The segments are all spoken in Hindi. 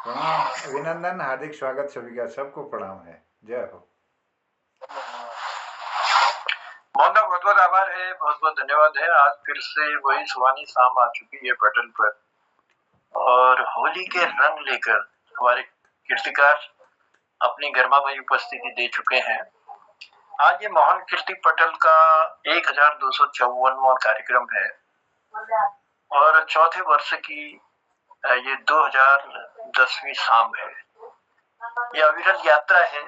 प्रणाम, अभिनंदन, हार्दिक स्वागत सभी का। सबको प्रणाम है। जय हो। मोहन का बहुत बहुत आभार है, बहुत बहुत धन्यवाद है। आज फिर से वही सुहानी शाम आ चुकी है पटल पर और होली के रंग लेकर हमारे कीर्तिकार अपनी गर्मामयी उपस्थिति दे चुके हैं। आज ये मोहन कीर्ति पटल का 1254वां कार्यक्रम है और चौथे वर्ष की ये 2010वीं शाम है। ये अविरल यात्रा है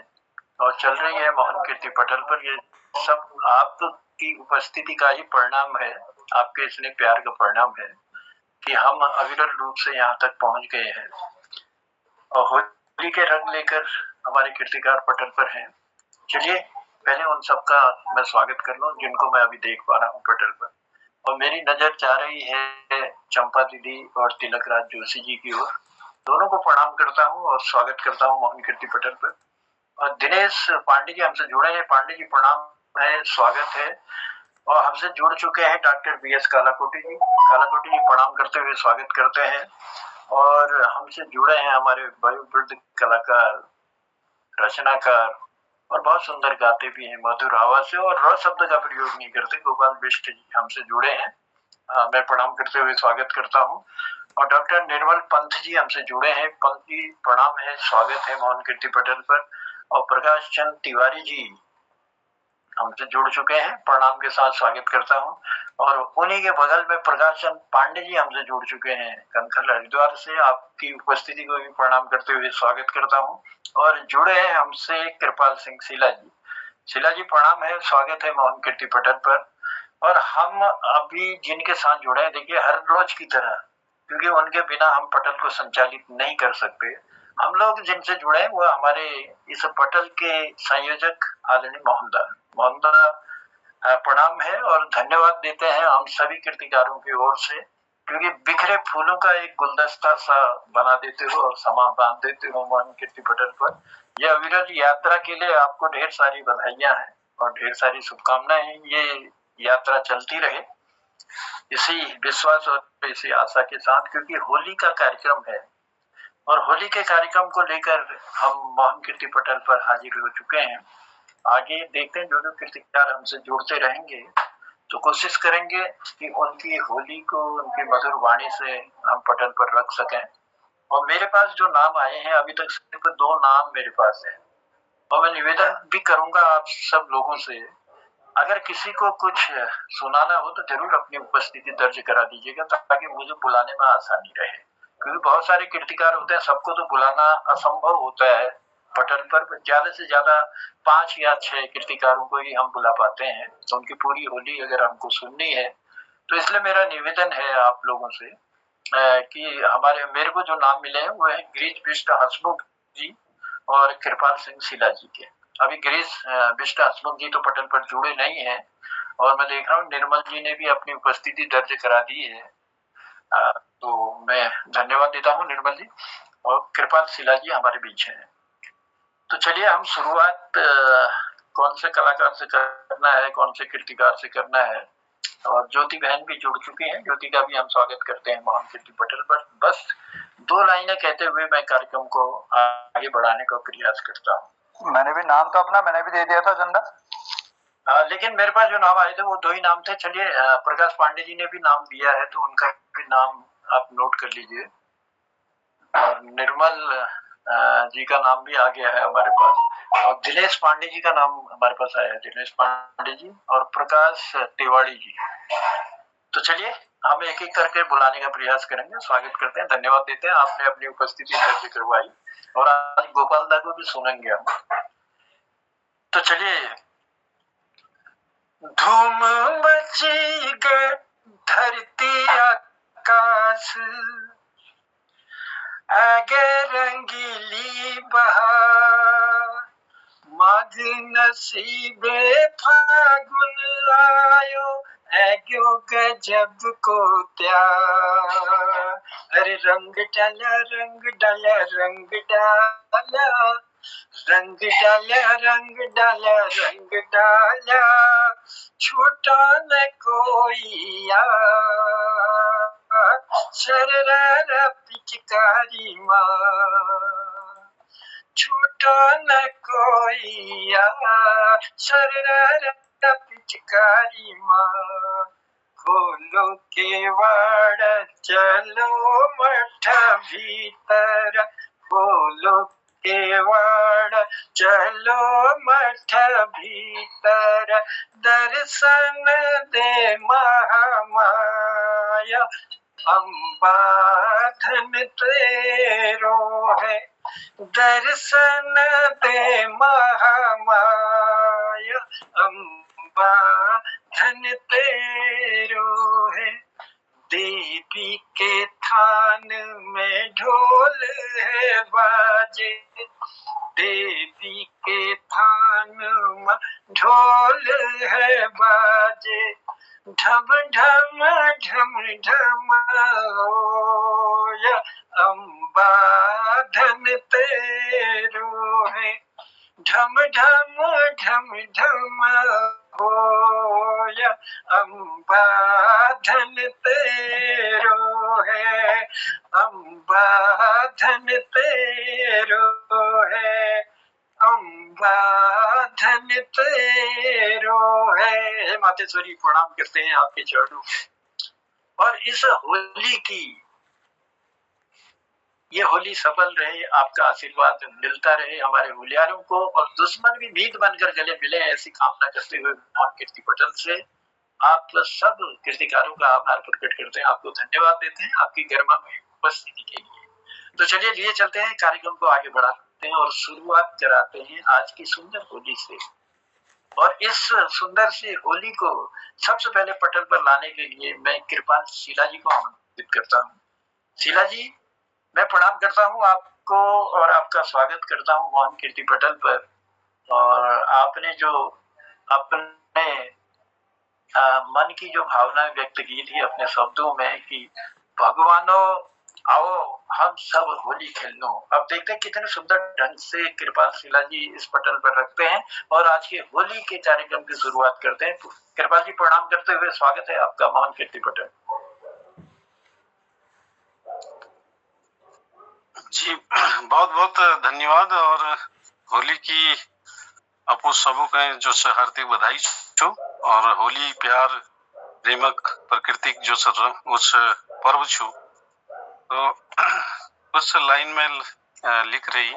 और चल रही है मोहन कीर्ति पटल पर। ये सब आपकी उपस्थिति का ही परिणाम है, आपके स्नेह प्यार का परिणाम है कि हम अविरल रूप से यहाँ तक पहुंच गए हैं और होली के रंग लेकर हमारे कीर्तिकार पटल पर हैं। चलिए पहले उन सबका मैं स्वागत कर लूं जिनको मैं अभी देख पा रहा हूँ पटल पर, और मेरी नजर जा रही है चंपा दीदी और तिलक राज जोशी जी की ओर। दोनों को प्रणाम करता हूँ और स्वागत करता हूँ मोहन कीर्ति पटल पर। और दिनेश पांडे जी हमसे जुड़े हैं। पांडे जी प्रणाम है, स्वागत है। और हमसे जुड़ चुके हैं डॉक्टर BS कालाकोटी जी। कालाकोटी जी प्रणाम करते हुए स्वागत करते हैं। और हमसे जुड़े हैं हमारे वयोवृद्ध कलाकार, रचनाकार और बहुत सुंदर गाते भी हैं, मधुर आवाज से और र शब्द का प्रयोग नहीं करते, गोपाल बिष्ट जी हमसे जुड़े हैं। मैं प्रणाम करते हुए स्वागत करता हूँ। और डॉक्टर निर्मल पंत जी हमसे जुड़े हैं। पंत जी प्रणाम है, स्वागत है मोहन कीर्ति पटल पर। और प्रकाश चंद तिवारी जी हमसे जुड़ चुके हैं, प्रणाम के साथ स्वागत करता हूँ। और उन्हीं के बगल में प्रकाश चंद पांडे जी हमसे जुड़ चुके हैं कनखल हरिद्वार से। आपकी उपस्थिति को भी प्रणाम करते हुए स्वागत करता हूँ। और जुड़े हैं हमसे कृपाल सिंह शीला जी। शीला जी प्रणाम है, स्वागत है मोहन कीर्ति पटल पर। और हम अभी जिनके साथ जुड़े हैं, देखिए हर रोज की तरह, क्योंकि उनके बिना हम पटल को संचालित नहीं कर सकते, हम लोग जिनसे जुड़े हैं वो हमारे इस पटल के संयोजक आदरणीय मोहनदा प्रणाम है और धन्यवाद देते हैं हम सभी कीर्तिकारों की ओर से, क्योंकि बिखरे फूलों का एक गुलदस्ता सा बना देते हो और समा बांध देते हो मोहन कीर्ति पटल पर। यह अविरल यात्रा के लिए आपको ढेर सारी बधाइयां हैं और ढेर सारी शुभकामनाएं हैं। ये यात्रा चलती रहे इसी विश्वास और इसी आशा के साथ, क्योंकि होली का कार्यक्रम है और होली के कार्यक्रम को लेकर हम मोहन कीर्ति पटल पर हाजिर हो चुके हैं। आगे देखते हैं, जो जो कीर्तिकार हमसे जुड़ते रहेंगे तो कोशिश करेंगे कि उनकी होली को उनकी मधुर वाणी से हम पटल पर रख सकें। और मेरे पास जो नाम आए हैं अभी तक सिर्फ 2 नाम मेरे पास है, और मैं निवेदन भी करूंगा आप सब लोगों से, अगर किसी को कुछ सुनाना हो तो जरूर अपनी उपस्थिति दर्ज करा दीजिएगा ताकि मुझे बुलाने में आसानी रहे, क्योंकि बहुत सारे कीर्तिकार होते हैं, सबको तो बुलाना असंभव होता है। पटल पर ज्यादा से ज्यादा 5 या 6 कीर्तिकारों को ही हम बुला पाते हैं, तो उनकी पूरी होली अगर हमको सुननी है तो इसलिए मेरा निवेदन है आप लोगों से कि मेरे को जो नाम मिले हैं वो है गिरीश बिष्ट हंसमुख जी और कृपाल सिंह शीला जी के। अभी गिरीश बिष्ट हंसमुख जी तो पटल पर जुड़े नहीं है, और मैं देख रहा हूँ निर्मल जी ने भी अपनी उपस्थिति दर्ज करा दी है, तो मैं धन्यवाद देता हूँ निर्मल जी। और कृपाल शीला जी हमारे बीच हैं। तो चलिए हम शुरुआत कौन से कलाकार से करना है, कौन से कीर्तिकार से करना है। और ज्योति बहन भी जुड़ चुकी हैं, ज्योति का भी हम स्वागत करते हैं मोहन कीर्ति पटल पर। बस 2 लाइनें कहते हुए मैं कार्यक्रम को आगे बढ़ाने का प्रयास करता हूँ। मैंने भी नाम तो अपना मैंने भी दे दिया था झंडा, लेकिन मेरे पास जो नाम आए थे वो 2 ही नाम थे। चलिए प्रकाश पांडे जी ने भी नाम दिया है तो उनका भी नाम आप नोट कर लीजिए। और निर्मल जी का नाम भी आ गया है हमारे पास, और दिनेश पांडे जी का नाम हमारे पास आया है, दिनेश पांडे जी और प्रकाश तिवारी जी। तो चलिए हम एक एक करके बुलाने का प्रयास करेंगे, स्वागत करते हैं, धन्यवाद देते हैं, आपने अपनी उपस्थिति दर्ज करवाई और आज गोपाल दा को भी सुनेंगे हम। तो चलिए, धूम मची गए धरती आकाश, आगे रंगीली बहार, माघ नसीबे फागुन आयो, ऐग्यो गजब को प्यार। अरे रंग डाला रंग डाला रंग डाला, रंग डाला रंग डाला रंग डाला, छूटा न कोई यार। सररा पिचकारी माँ छूटो न कोई यार, सररा पिचकारी माँ खोलो केवाड़ चलो मठ भीतर, खोलो केवाड़ चलो मठ भीतर, दर्शन दे महामाया अम्बा धन तेरो है, दर्शन दे महामाया अम्बा धन तेरो है। देवी के थान में ढोल है बाजे, देवी के थान में ढोल है बाजे, ढम ढम ढम ढम ओया अम्बा धन तेरो है, ढम ढम ढम ढम होया अम्बा धन तेरो है, अम्बा धन तेरो है, अम्बा धन तेरो है। मातेश्वरी प्रणाम करते हैं आपके चरणों में। और इस होली की ये होली सफल रहे, आपका आशीर्वाद मिलता रहे हमारे होलियारों को, और दुश्मन भी मीत बनकर गले मिले, ऐसी कामना करते हुए मोहन कीर्ति पटल से आप सब कीर्तिकारों का आभार प्रकट करते हैं, आपको धन्यवाद देते हैं आपकी गरिमा में उपस्थिति के लिए। तो चलिए लिए चलते हैं, कार्यक्रम को आगे बढ़ाते हैं और शुरुआत कराते हैं आज की सुंदर होली से। और इस सुंदर सी होली को सबसे पहले पटल पर लाने के लिए मैं कृपाल शीला जी को आमंत्रित करता हूँ। शीला जी, मैं प्रणाम करता हूँ आपको और आपका स्वागत करता हूँ मोहन कीर्ति पटल पर। और आपने जो अपने मन की जो भावना व्यक्त की थी अपने शब्दों में कि भगवानों आओ हम सब होली खेलनो, अब देखते हैं कितने सुंदर ढंग से कृपाल शीला जी इस पटल पर रखते हैं और आज के होली के कार्यक्रम की शुरुआत करते हैं। कृपाल जी प्रणाम करते हुए स्वागत है आपका मोहन कीर्ति पटल। जी बहुत बहुत धन्यवाद और होली की आपको सबों के जो से हार्दिक बधाई छो। और होली प्यार प्रेमक प्राकृतिक जो सर उस पर्व छो, तो उस लाइन में लिख रही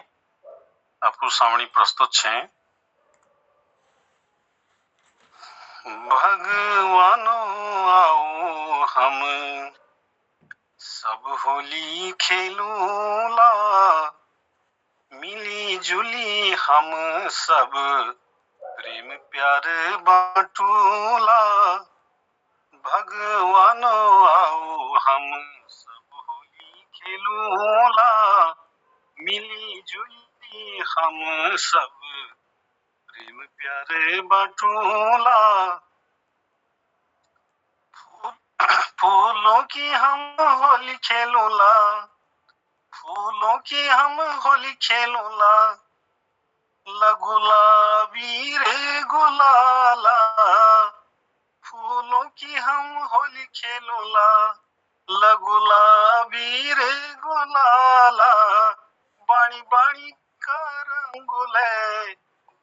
आपको सामने प्रस्तुत छे। भगवानो आओ हम सब होली खेलूला, मिली जुली हम सब प्रेम प्यार बांटूला, भगवानो आओ हम सब होली खेलूला, मिली जुली हम सब प्रेम प्यार बांटूला, फूलों की हम होली खेलूला, फूलों की हम होली खेलूला, गुलाबी रे गुलाला, फूलों की हम होली खेलूला, गुलाबी रे गुलाला, बाणी बाणी का रंगुले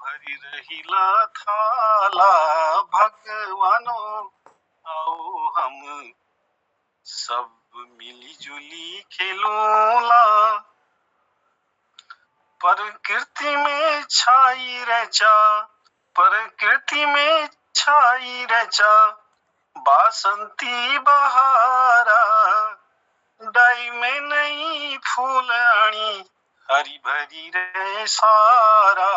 भरी रहीला थाला, भगवानो आओ हम सब मिली जुली खेलूला, प्रकृति में छाई रचा, प्रकृति में छाई रचा, बासंती बहारा, डाई में नई फूल आनी, हरी भरी रे सारा,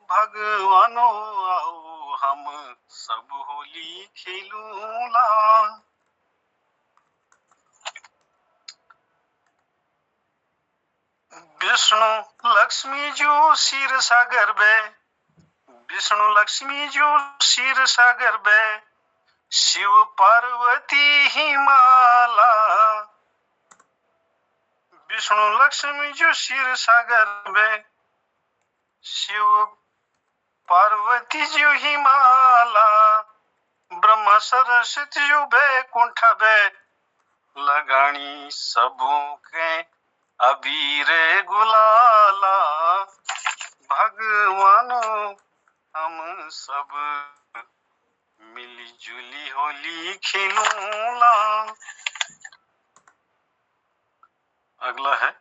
भगवानो आओ हम सब होली खेलूला। विष्णु लक्ष्मी जो क्षीर सागर बे, विष्णु लक्ष्मी जो क्षीर सागर बे, शिव पार्वती हिमाला, विष्णु लक्ष्मी जो क्षीर सागर बे, शिव पार्वती जो हिमाला, ब्रह्मा सरस्वती जो बैकुंठ बे, लगानी सबों के अबीर गुलाला, भगवानो हम सब मिली जुली होली खेलूला। अगला है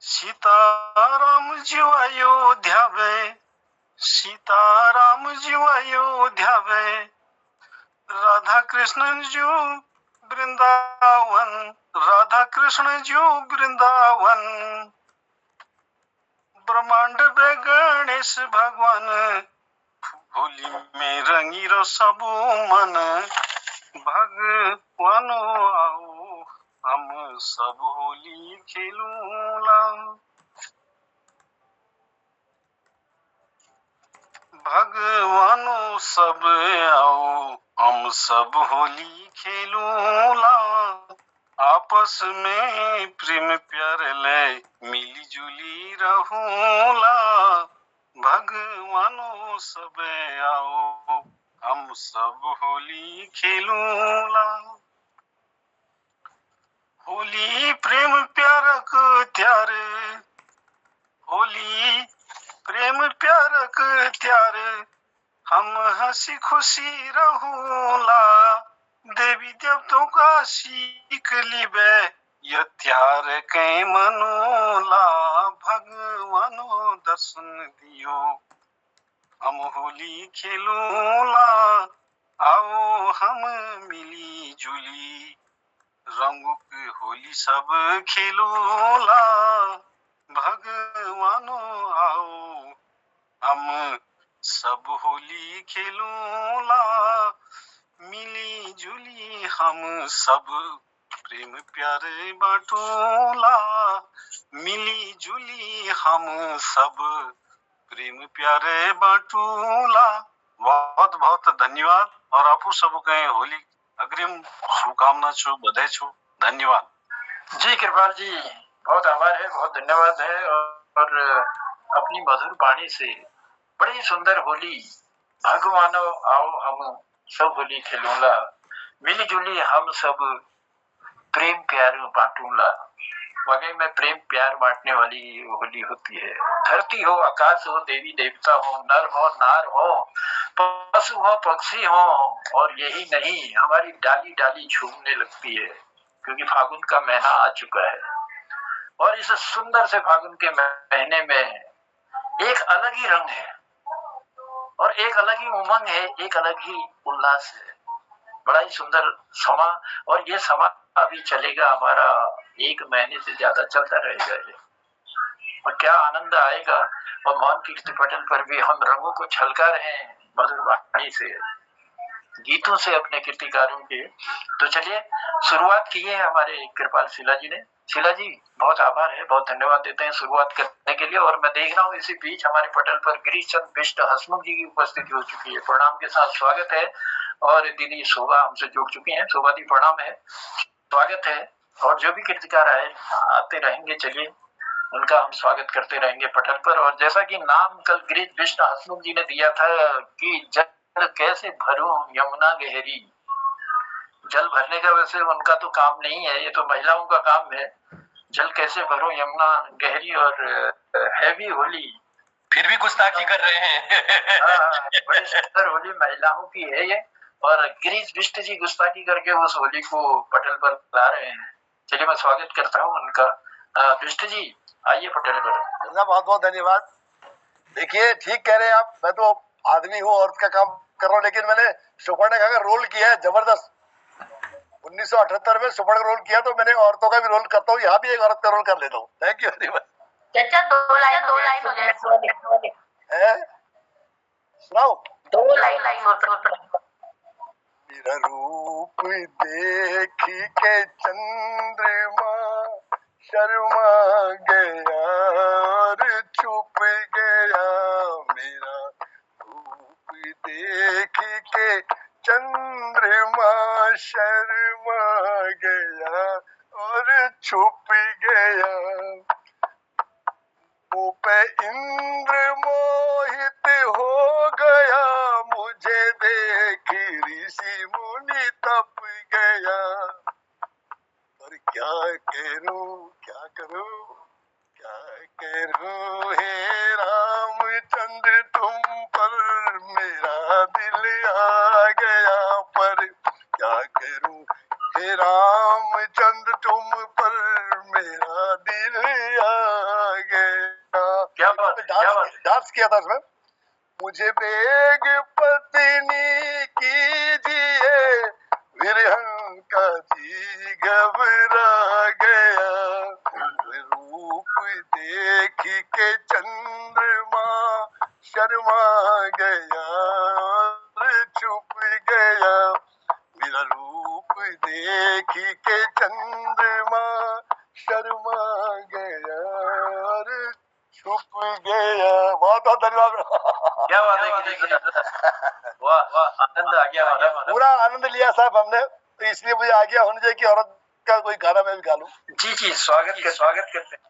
सीताराम जी अयोध्या में, सीताराम जी अयोध्या में, राधा कृष्ण जी वृंदावन, राधा कृष्ण जी वृंदावन, ब्रह्मांड में गणेश भगवान, होली में रंगी रो सबो मन, भगवानो आओ हम सब होली खेलूला। भगवानो सब आओ हम सब होली खेलूला, आपस में प्रेम प्यार ले मिली जुली रहूला। भगवानो सब आओ हम सब होली खेलूला। होली प्रेम प्यारक त्यार, होली प्रेम प्यारक त्यार, हम हंसी खुशी रहूला। देवी देवताओं का सीख लिबे यह त्यार के मनूला। भगवानो दर्शन दियो हम होली खेलूला, आओ हम मिली जुली रंगुक होली सब खेलूला। भगवानो आओ हम सब होली खेलूला, मिली जुली हम सब प्रेम प्यारे बाटूला, मिली जुली हम सब प्रेम प्यारे बाटूला। बहुत बहुत धन्यवाद और आपू सब के होली अग्रिम शुभकामना छु, बधाई छु, धन्यवाद। जी कृपाल जी, बहुत आभार है, बहुत धन्यवाद है। और अपनी मधुर वाणी से बड़ी सुंदर होली, भगवानो आओ हम सब होली खेलूंगा, मिली जुली हम सब प्रेम प्यार बांटूंगा। वाकई में प्रेम प्यार बांटने वाली होली होती है। धरती हो, आकाश हो, देवी देवता हो, नर हो, नार हो, पशु हो, पक्षी हो, और यही नहीं, हमारी डाली डाली झूमने लगती है, क्योंकि फागुन का महीना आ चुका है। और इस सुंदर से फागुन के महीने में एक अलग ही रंग है और एक अलग ही उमंग है, एक अलग ही उल्लास है। बड़ा ही सुंदर समा, और ये समा अभी चलेगा हमारा 1 महीने से ज्यादा चलता रहेगा ये, और क्या आनंद आएगा। और मोहन कीर्ति पटल पर भी हम रंगों को छलका रहे हैं मधुर वाणी से, गीतों से अपने कीर्तिकारों के। तो चलिए शुरुआत की है हमारे कृपाल शीला जी ने। शीला जी बहुत आभार है, बहुत धन्यवाद देते हैं शुरुआत करने के लिए। और मैं देख रहा हूँ इसी बीच हमारे पटल पर गिरीश चंद बिष्ट हसमुख जी की उपस्थिति हो चुकी है, प्रणाम के साथ स्वागत है। और दीदी शोभा हमसे जुड़ चुकी हैं, शोभा दी प्रणाम है, स्वागत है। और जो भी कीर्तिकार आए आते रहेंगे, चलिए उनका हम स्वागत करते रहेंगे पटल पर। और जैसा कि नाम कल गिरीश बिष्ट हसमुख जी ने दिया था कि जल कैसे भरूं यमुना गहरी, जल भरने का वैसे उनका तो काम नहीं है, ये तो महिलाओं का काम है, जल कैसे भरूं यमुना गहरी। और है भी होली, फिर भी गुस्ताखी कर रहे हैं। बड़ी सुंदर होली महिलाओं की है ये, और गिरीश बिष्ट जी गुस्ताखी करके उस होली को पटल पर ला रहे हैं। चलिए मैं स्वागत करता हूँ उनका। बिष्ट जी आइए पटल पर। बहुत बहुत धन्यवाद। देखिए ठीक कह रहे हैं आप, मैं तो आदमी हूँ, औरत का काम कर रहा हूँ, लेकिन मैंने सुपर्ण का रोल किया है जबरदस्त। 1978 में सुपर्ण का रोल किया, तो मैंने औरतों का भी रोल करता हूँ, यहाँ भी एक औरत का रोल कर लेता हूँ। Thank you very much. चाचा दो लाइन सुनाओ, 2 लाइन मेरा रूप देख के चंद्रमा शर्मा गया और छुप गया, मेरा रूप देख के चंद्रमा शर्मा गया और छुप गया, मुँह पे इंद्र मोहित हो गया, मुझे देख ऋषि मुनि तप गया, क्या करूं क्या करूं क्या करूं हे रामचंद्र तुम पर मेरा दिल आ गया पर क्या करूं हे रामचंद्र तुम पर मेरा दिल आ गया। क्या बात है, क्या बात है। डांस किया था उसमें। मुझे बेग पत्नी कीजिए विरहन का जी घबरा गया रूप देख के चंद्रमा शर्मा गया और छुप गया मेरा रूप देख के चंद्रमा शर्मा गया और छुप गया। बहुत बहुत धन्यवाद। क्या बात है गिरीश जी। वाह वाह, आनंद आ गया, आनंद। पूरा आनंद लिया साहब हमने, तो इसलिए मुझे आज्ञा होनी चाहिए कि औरत का कोई गाना मैं भी गा लूं। जी जी, स्वागत करते हैं।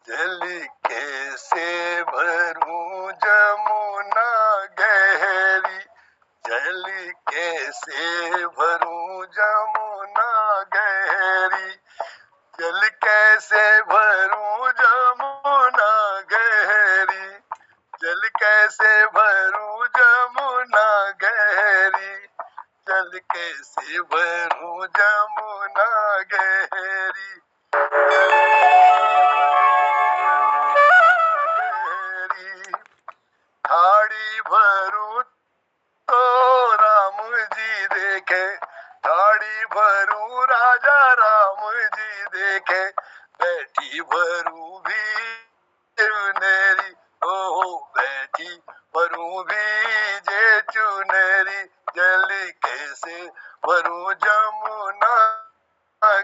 जल कैसे भरूं जमुना गहरी जल कैसे भरूं जमुना गहरी जल कैसे भरूं जमुना गहरी जल कैसे भरूं जमुना गहरी जल कैसे भरूं जमुना गहरी थाड़ी भरूं तो राम जी देखे थाड़ी भरूं राजा राम जी देखे बैठी भरूं भी चुनेरी ओ बैठी भरूं भी जे चुनेरी जल कैसे भरूं जमुना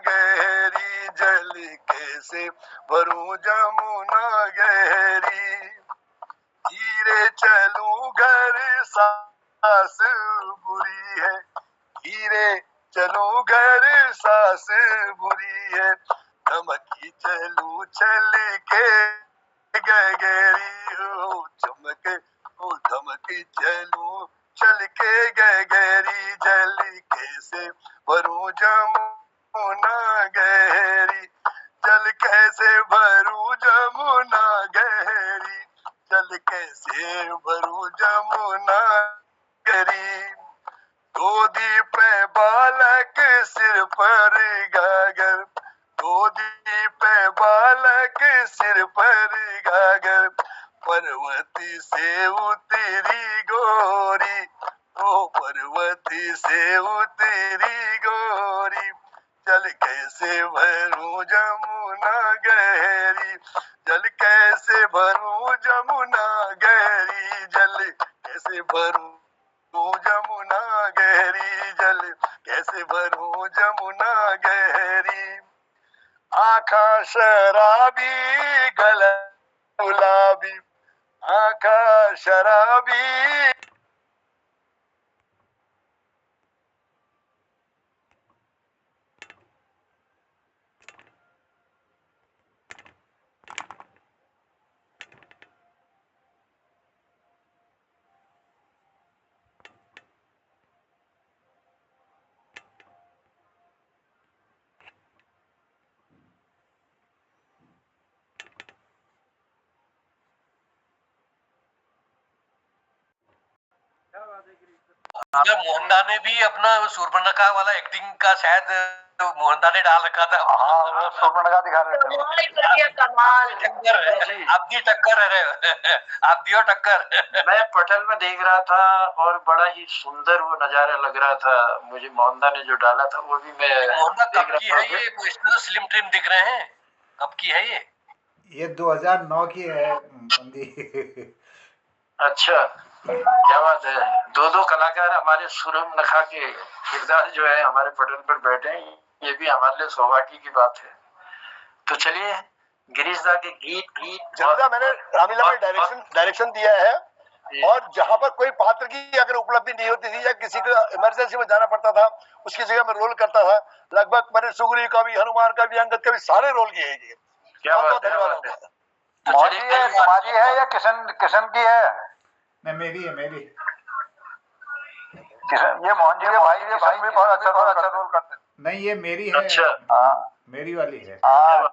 गहरी जल कैसे भरूं जमुना गहरी धीरे चलूं घर सास बुरी है धीरे चलूं घर सास बुरी है धमकी चलूं चल के गगरी हो चमक ओ धमकी चलूं चल के गगरी जल कैसे भरूं जमुना गहरी जल कैसे भरूं जमुना गहरी जल कैसे भरूं जमुना गहरी दो दीप बालक सिर पर गागर दो दीप बालक सिर पर गागर पर्वती से उतरी गोरी ओ पर्वती से उतरी गोरी जल कैसे भरूं जमुना गहरी जल कैसे भरूं जमुना गहरी जल कैसे भरूं जमुना गहरी जल कैसे भरूं जमुना गहरी आँखा शराबी गला गुलाबी आँखा शराबी जब मोहनदा ने भी अपना सूर्पनखा वाला एक्टिंग का शायद मोहनदा ने डाल रखा था। हाँ वो सूर्पनखा दिखा रहे थे। कमाल कर दिया, कमाल। आप दी टक्कर है आप दियो टक्कर। मैं पटल में देख रहा था और बड़ा ही सुंदर वो नजारा लग रहा था मुझे। मोहनदा ने जो डाला था वो भी मैं मोहनदा देख कब की रहा है था। ये? इसमें तो स्लिम ट्रिम दिख रहे हैं। कब की है ये 2009 की है बंदी। अच्छा, क्या बात है। दो दो कलाकार हमारे सूर्पनखा के किरदार जो है हमारे पटल पर बैठे हैं, ये भी हमारे लिए सौभाग्य की बात है। तो चलिए गिरीश दा के गीत जल्दा मैंने रामीला में डायरेक्शन दिया है और जहाँ पर कोई पात्र की अगर उपलब्धि नहीं होती थी या किसी को इमरजेंसी में जाना पड़ता था उसकी जगह मैं रोल करता था। लगभग मैंने सुग्रीव का भी, हनुमान का भी, अंगद का भी सारे रोल किए हैं। क्या बात है, धन्यवाद। मौजी है, तुम्हारी है या किशन की है? नहीं मेरी है, मेरी। किशन, ये मोहन जी के भाई भी बहुत अच्छा रोल करते हैं। नहीं, ये मेरी है। अच्छा। हाँ मेरी वाली है। हाँ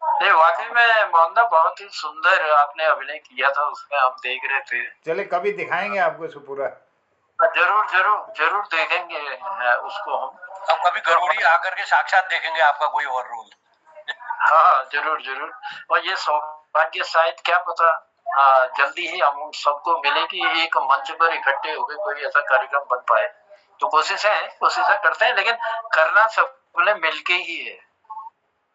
नहीं, वाकई में मोहनदा बहुत ही सुंदर आपने अभिनय किया था उसमें, हम देख रहे थे। चले कभी दिखाएंगे आपको इसको पूरा। जरूर जरूर जरूर देखेंगे उसको हम। अब कभी गरुड़ी आकर के साक्षात देखेंगे आपका कोई और रोल। हाँ जरूर जरूर। और ये सौभाग्य शायद क्या पता जल्दी ही हम उन सबको मिले कि एक मंच पर इकट्ठे होकर कोई ऐसा कार्यक्रम बन पाए। तो कोशिशें करते हैं, लेकिन करना सबने मिलके ही है।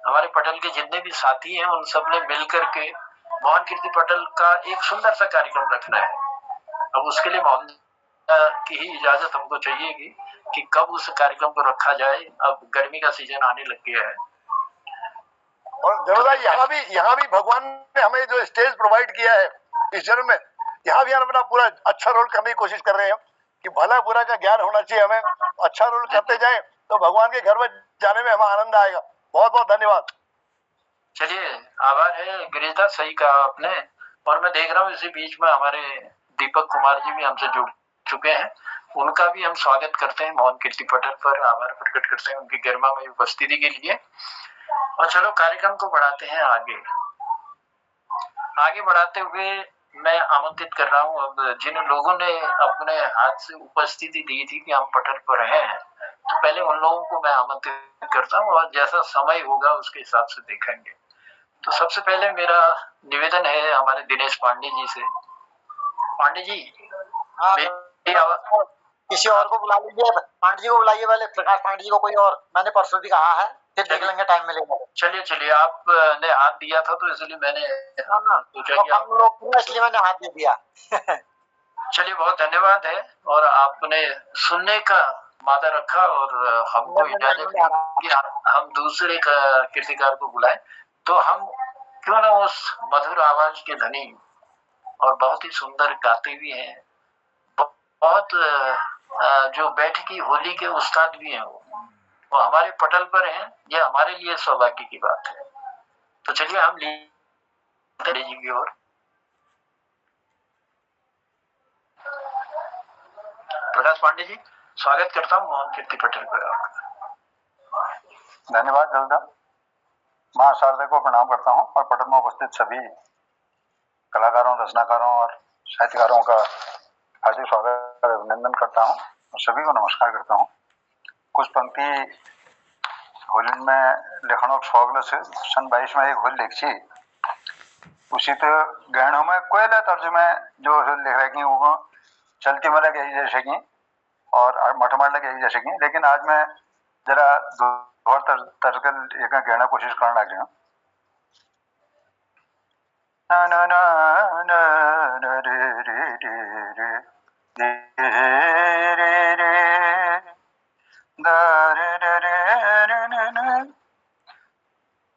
हमारे पटेल के जितने भी साथी हैं उन सब ने मिल करके मोहन कीर्ति पटेल का एक सुंदर सा कार्यक्रम रखना है। अब उसके लिए मोहन की ही इजाजत हमको चाहिए कि कब उस कार्यक्रम को रखा जाए। अब गर्मी का सीजन आने लग गया है। और जरूर यहाँ भी भगवान ने हमें जो स्टेज प्रोवाइड किया है इस जन्म में, यहाँ भी हम अपना पूरा अच्छा रोल करने की कोशिश कर रहे हैं कि भला बुरा का ज्ञान होना चाहिए हमें। अच्छा रोल करते जाएं तो भगवान के घर में जाने में हमें आनंद आएगा। बहुत बहुत धन्यवाद। चलिए, आभार है गिरीशदा, सही कहा आपने। और मैं देख रहा हूँ इसी बीच में हमारे दीपक कुमार जी भी हमसे जुड़ चुके हैं। उनका भी हम स्वागत करते हैं मोहन कीर्ति पटेल पर, आभार प्रकट करते हैं उनकी गरिमा में उपस्थिति के लिए। और चलो कार्यक्रम को बढ़ाते हैं आगे बढ़ाते हुए मैं आमंत्रित कर रहा हूँ अब जिन लोगों ने अपने हाथ से उपस्थिति दी थी कि हम पटल पर हैं, तो पहले उन लोगों को मैं आमंत्रित करता हूँ और जैसा समय होगा उसके हिसाब से देखेंगे। तो सबसे पहले मेरा निवेदन है हमारे दिनेश पांडे जी से। पांडे जी, मेरी आवाज किसी और को बुला लीजिए, पांडे जी को बुलाइए, पहले प्रकाश पांडे जी को कोई और, मैंने परसों भी कहा है, फिर देख लेंगे टाइम मिलेगा। चलिए आपने हाथ दिया था तो इसलिए मैंने सोचा कि हम लोग, इसलिए मैंने हाथ दे दिया। चलिए बहुत धन्यवाद है। और आपने सुनने का मादा रखा और हमको इजाजत दी कि हम दूसरे कीर्तिकार को बुलाएं। तो हम क्यों ना उस मधुर आवाज के धनी और बहुत ही सुंदर गाते भी हैं, बहुत जो बैठकी होली के उस्ताद भी हैं, वो हमारे पटल पर हैं। ये हमारे लिए सौभाग्य की बात है। तो चलिए हम जी की ओर। प्रकाश पांडे जी, स्वागत करता हूँ मोहन कीर्ति पटेल पर आपका। धन्यवाद जल्दा। माँ शारदा को प्रणाम करता हूँ और पटल में उपस्थित सभी कलाकारों, रचनाकारों और साहित्यकारों का हार्दिक स्वागत और अभिनंदन करता हूँ और सभी को नमस्कार करता हूँ। कुछ पंक्ति होली में लेखनों शौक से सन 22 में एक होली लिखी उसी तो गहनों में कोयला तर्जुमे जो लिख रहे वो चलती में लगे जैसे कि और मठमार लगे जैसे कि, लेकिन आज मैं जरा और तर्ज एक कहना कोशिश करने लग रही हूँ।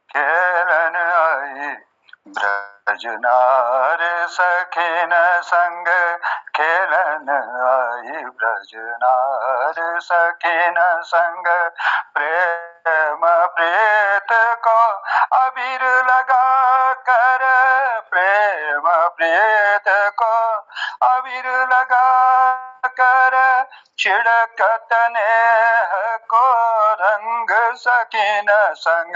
खेलन आई ब्रजनार सखिन संग, खेलन आई ब्रजनार सखिन संग, प्रेम प्रीत को अबीर लगा कर, प्रेम प्रीत को अबीर लगा कर, छिड़कत नेह को रंग सखिन संग,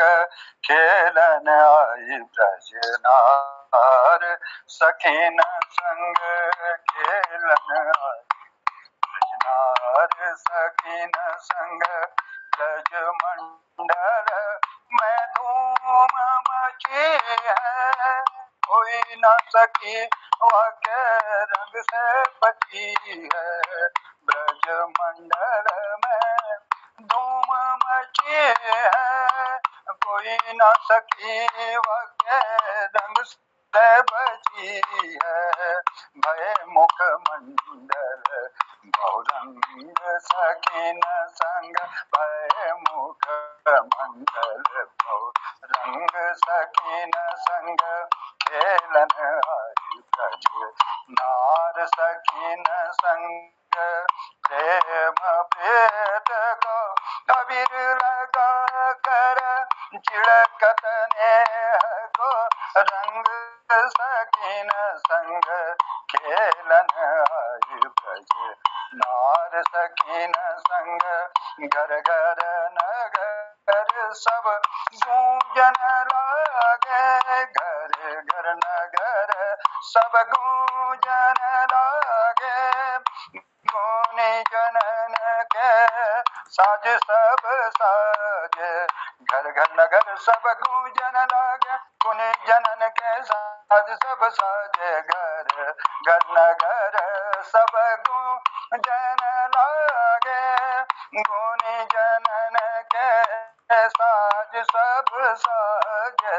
खेलन आई ब्रजनार सखिन संग, खेलन आई ब्रजनार सखिन संग, ब्रज मंडल में धूम मची है, कोई न सकी वह के रंग से बची है, ब्रज मंडल में धूम मची है, कोई न सकी वह के रंग से बची है, भय मुख मंडल बहुरंग सखिन संग, भय मुख मंडल बहुरंग सखिन संग, खेलन आई ब्रज नार सखिन संग, प्रेम प्रीत को अबीर लगा कर, छिड़कत नेह को रंग सखिन संग, खेलन आई ब्रज नार सखिन संग, घर घर लागे, घर घर नगर सब गूंजन लागे, गुनी जनन के साज सब साजे, घर घर नगर सब गूंजन लागे, गुनी जनन के साज सब साजे, घर घर नगर सब गूंजन लागे, गुनी जनन के साज सब साजे,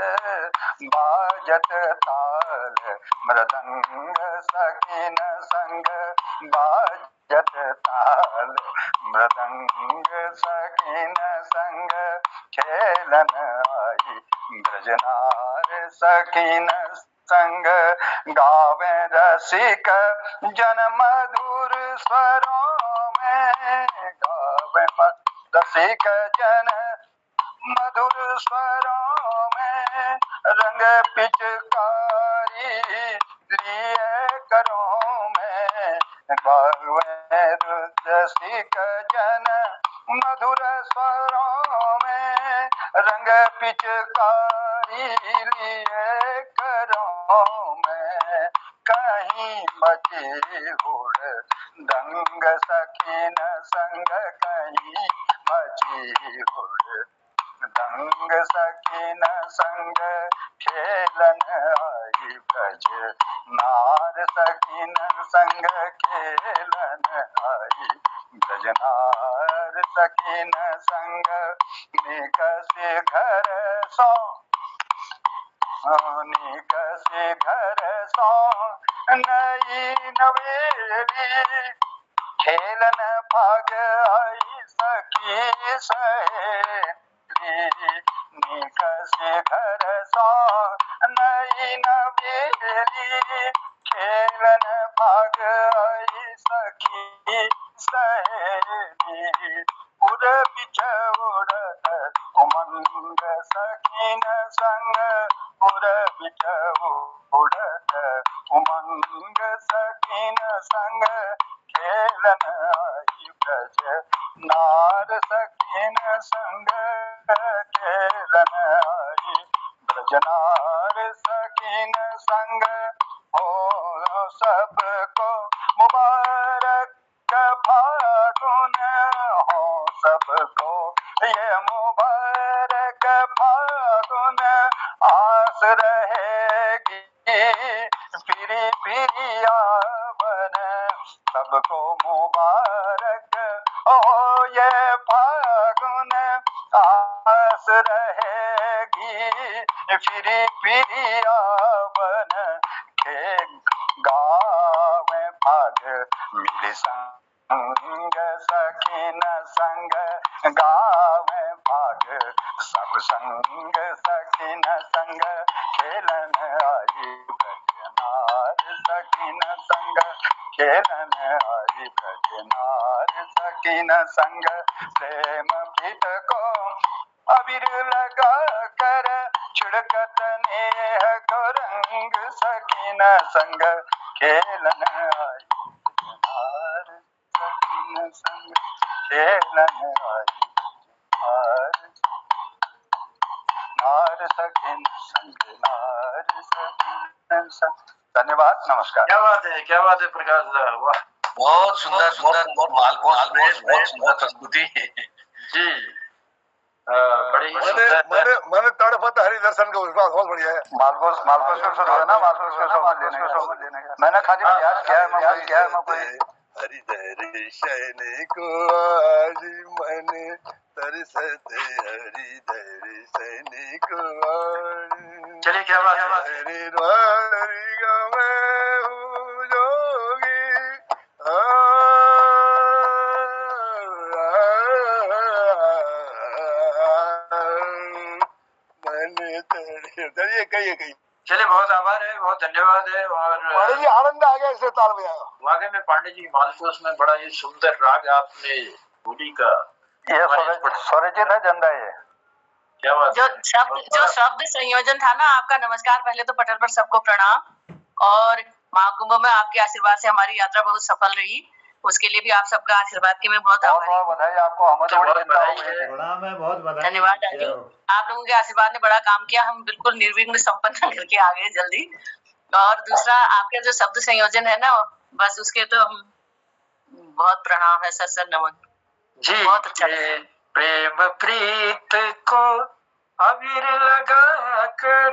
बाजत ताल मृदंग सकीन संग, बाजत ताल मृदंग सकीन संग, खेलन आई ब्रजनार सकीन संग, गावे रसिक जन मधुर स्वरों में, गावे रसिक जन मधुर स्वरों में, रंग पिचकारी लिए करों में, गावे रसिक जन मधुर स्वरों में, रंग पिचकारी लिए करों में, कहीं मची हुड़ दंग सकीन संग, कहीं मची हुड़ दंग सकीन संग, खेलन आई ब्रज नार सकीन संग, खेलन आई ब्रज नार सकीन संग, निकसी घर सो निकसी घर सो नई नवेली, खेलन भाग आई सखी सहेली, निकसी घर सो नई नवेली, खेलन भाग आई सखी सहेली, उड़ बिछोड़त उमंग सकीन संग, उड़ बिछोड़त उमंग सकीन संग, खेलन आई ब्रज नार सकीन संग, खेलन आई ब्रज नार सकीन संग, हो सबको मुबारक फागुन, हो सबको ये मुबारक फागुन, आस रहेगी फिरी फिरी आवन, सबको मुबारक हो ये फागुन, आस रहेगी फिरी फिरी आवन, के गावे भाग मिल संग सकीन संग, गावे भाग सब संग सकीन संग, खेलन आई ब्रजनार सकीन संग, खेलन आई ब्रजनार सकीन संग, प्रेम प्रीत को अबीर लगा कर छिड़कत नेह को रंग सकीन संग, खेलन आई ब्रजनार सकीन संग, खेलन आई नार सकीन संग, नार सकीन संग। धन्यवाद, नमस्कार। क्या बात है प्रकाश दा, वाह, बहुत सुंदर सुंदर, बहुत मालकोस बहुत सुंदर प्रस्तुति जी। बड़ी ही सुंदर। मन तड़पत हरि दर्शन का विश्वास बहुत बढ़िया है। मालकोस से शुरू है ना, मालकोस के लेने का मैंने खाली प्रयास किया है, मैं कोई हरि दर्शन को आज मन तरसते, हरि दर्शन को आज। चलिए, क्या बात है। हरि द्वारी का मैं हूँ जोगी, कहिए। चलिए, बहुत आभार है, बहुत धन्यवाद है। और पांडे जी आनंद आ गया इससे ताल बजाया। वाकई में पांडे जी, मालकोस में बड़ा ही सुंदर राग आपने होली का, ये स्वरचित है जंदा, ये क्या बात जो है। जो शब्द संयोजन था ना आपका, नमस्कार। पहले तो पटल पर सबको प्रणाम, और महाकुंभ में आपके आशीर्वाद से हमारी यात्रा बहुत सफल रही। उसके लिए भी आप सबका आशीर्वाद की मैं बहुत बहुत आभारी बहुत हूँ। बधाई आपको, हमें तो बड़ी बहुत चिंता हो बधाई गई है। थी। प्रणाम है, बहुत बधाई। धन्यवाद जय राजू, हो। आप लोगों के आशीर्वाद ने बड़ा काम किया, हम बिल्कुल निर्विघ्न संपन्न करके आ गए जल्दी। और दूसरा आपके जो शब्द संयोजन है ना, बस उसके तो हम बहुत प्रणाम है, सर सर नमन जी। बहुत अच्छा प्रेम प्रीत को अबीर लगा कर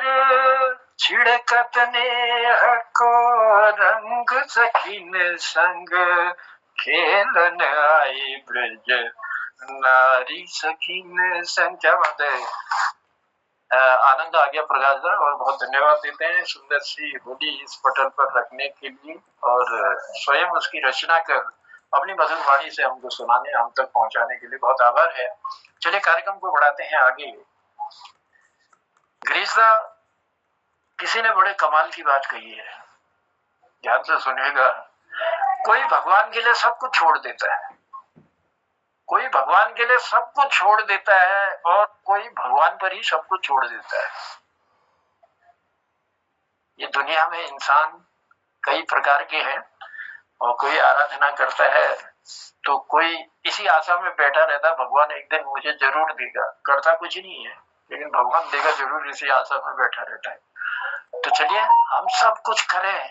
छिड़कत नेह को रंग सखीन संग खेलन आई ब्रज नारी सखीन संग। क्या बात है, आनंद आ गया प्रकाश दा, और बहुत धन्यवाद देते हैं सुंदर सी होली इस पटल पर रखने के लिए और स्वयं उसकी रचना कर अपनी मधुर वाणी से हमको सुनाने, हम तक पहुंचाने के लिए बहुत आभार है। चलिए कार्यक्रम को बढ़ाते हैं आगे। ग्रीष्मा, किसी ने बड़े कमाल की बात कही है, ध्यान से सुनिएगा। कोई भगवान के लिए सब कुछ छोड़ देता है, कोई भगवान के लिए सब कुछ छोड़ देता है और कोई भगवान पर ही सब कुछ छोड़ देता है। ये दुनिया में इंसान कई प्रकार के हैं और कोई आराधना करता है तो कोई इसी आशा में बैठा रहता है भगवान एक दिन मुझे जरूर देगा, करता कुछ नहीं है लेकिन भगवान देगा जरूर, इसी आशा में बैठा रहता है। तो चलिए हम सब कुछ करें,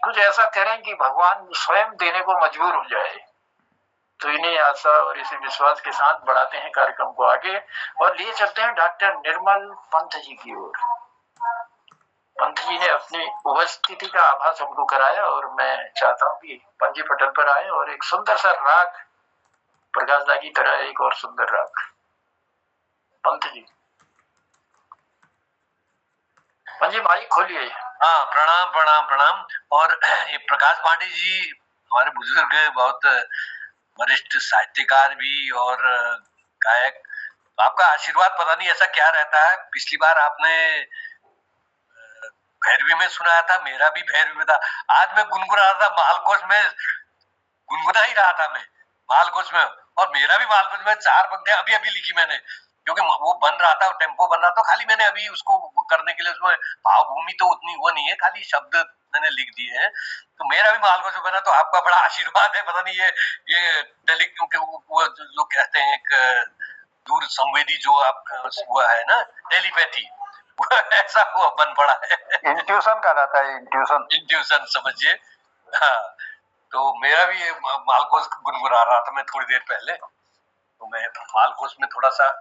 कुछ ऐसा करें कि भगवान स्वयं देने को मजबूर हो जाए। तो इन्हीं आशा और इसी विश्वास के साथ बढ़ाते हैं कार्यक्रम को आगे और लिए चलते हैं डॉक्टर निर्मल पंत जी की ओर। पंत जी ने अपनी उपस्थिति का आभास हमको कराया और मैं चाहता हूँ कि पंत जी पटल पर आए और एक सुंदर सा राग, प्रकाश दा की तरह एक और सुंदर राग। पंत जी माइक खोलिए। हाँ, प्रणाम प्रणाम प्रणाम। और ये प्रकाश पांडे जी हमारे बुजुर्ग, बहुत वरिष्ठ साहित्यकार भी और गायक। आपका आशीर्वाद पता नहीं ऐसा क्या रहता है। पिछली बार आपने भैरवी में सुनाया था, मेरा भी भैरवी में था। आज मैं गुनगुना रहा था मालकोच में, गुनगुना ही रहा था मैं मालकोच में, और मेरा भी मालकोच में 4 पंक्तियां अभी अभी लिखी मैंने, क्योंकि वो बन रहा था, टेम्पो बन रहा था। खाली मैंने अभी उसको करने के लिए उसमें भावभूमि तो उतनी वो नहीं है, खाली शब्द मैंने लिख दिए हैं। तो मेरा भी मालकोच में बना, तो आपका बड़ा आशीर्वाद है। पता नहीं ये वो जो कहते हैं एक दूर संवेदी जो आपका वो है ना, टेलीपैथी, ऐसा वो बन पड़ा है। इंट्यूशन कहलाता है, इंट्यूशन समझिए। हाँ, तो मेरा भी ये मालकोच गुनगुना रहा था मैं थोड़ी देर पहले, तो मैं मालकोच में थोड़ा सा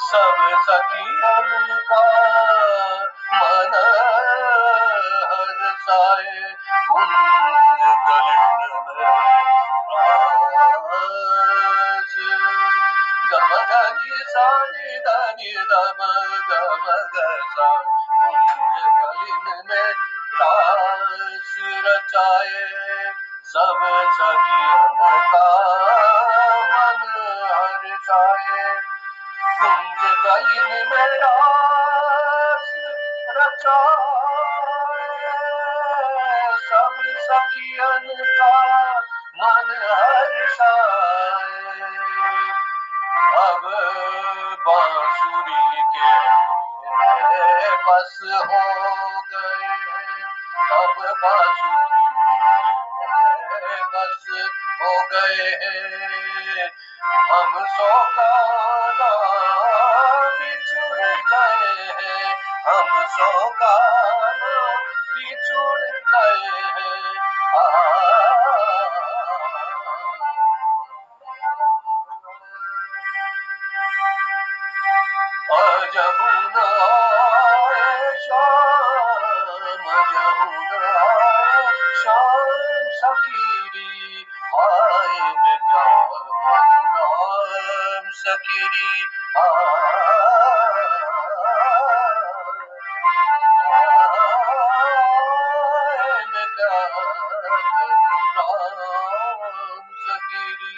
सब सखियन का मन हर साए कुंज गलन में आज गम धनी सानी धनी दम गम गसा कुंज गलन में रास रचाए सब सखियन का मन हर्षाए कुंज गलन में रास रचाए सब सखियन का मन हर्षाए अब बांसुरी के बस हो गए अब बांसुरी के बस हो गए हैं हम सौकाना बिछुड़ गए हैं हम सौकाना बिछुड़ गए हैं जहुना शाम सकीरी आए में क्या राम सकीरी आए में क्या राम सकीरी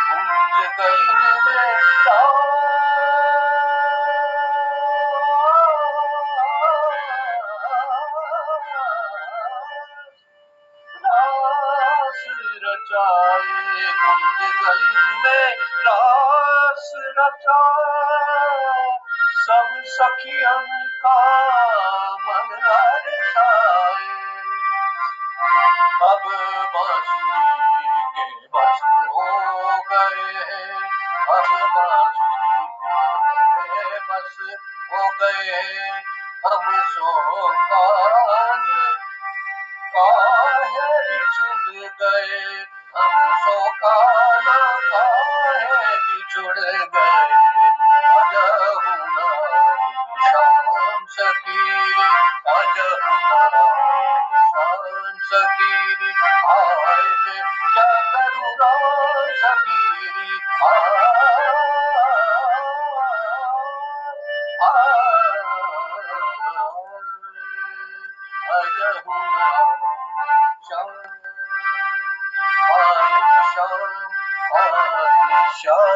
कुंज गलन में रास रचाए कुंज गलन में रास रचाए सब सखियन का मन हर्षाए अब बांसुरी के बस हो गए हैं अब बांसुरी के बस हो गए हैं हम सोकान काहे बिछुड़ गए हम सोकान काहे बिछुड़ गए अजहुना शाम सकीरी अजहुना शाम सकीरी आए में क्या करूँ राम सकीरी अजहुना शाम आए शाम आए शाम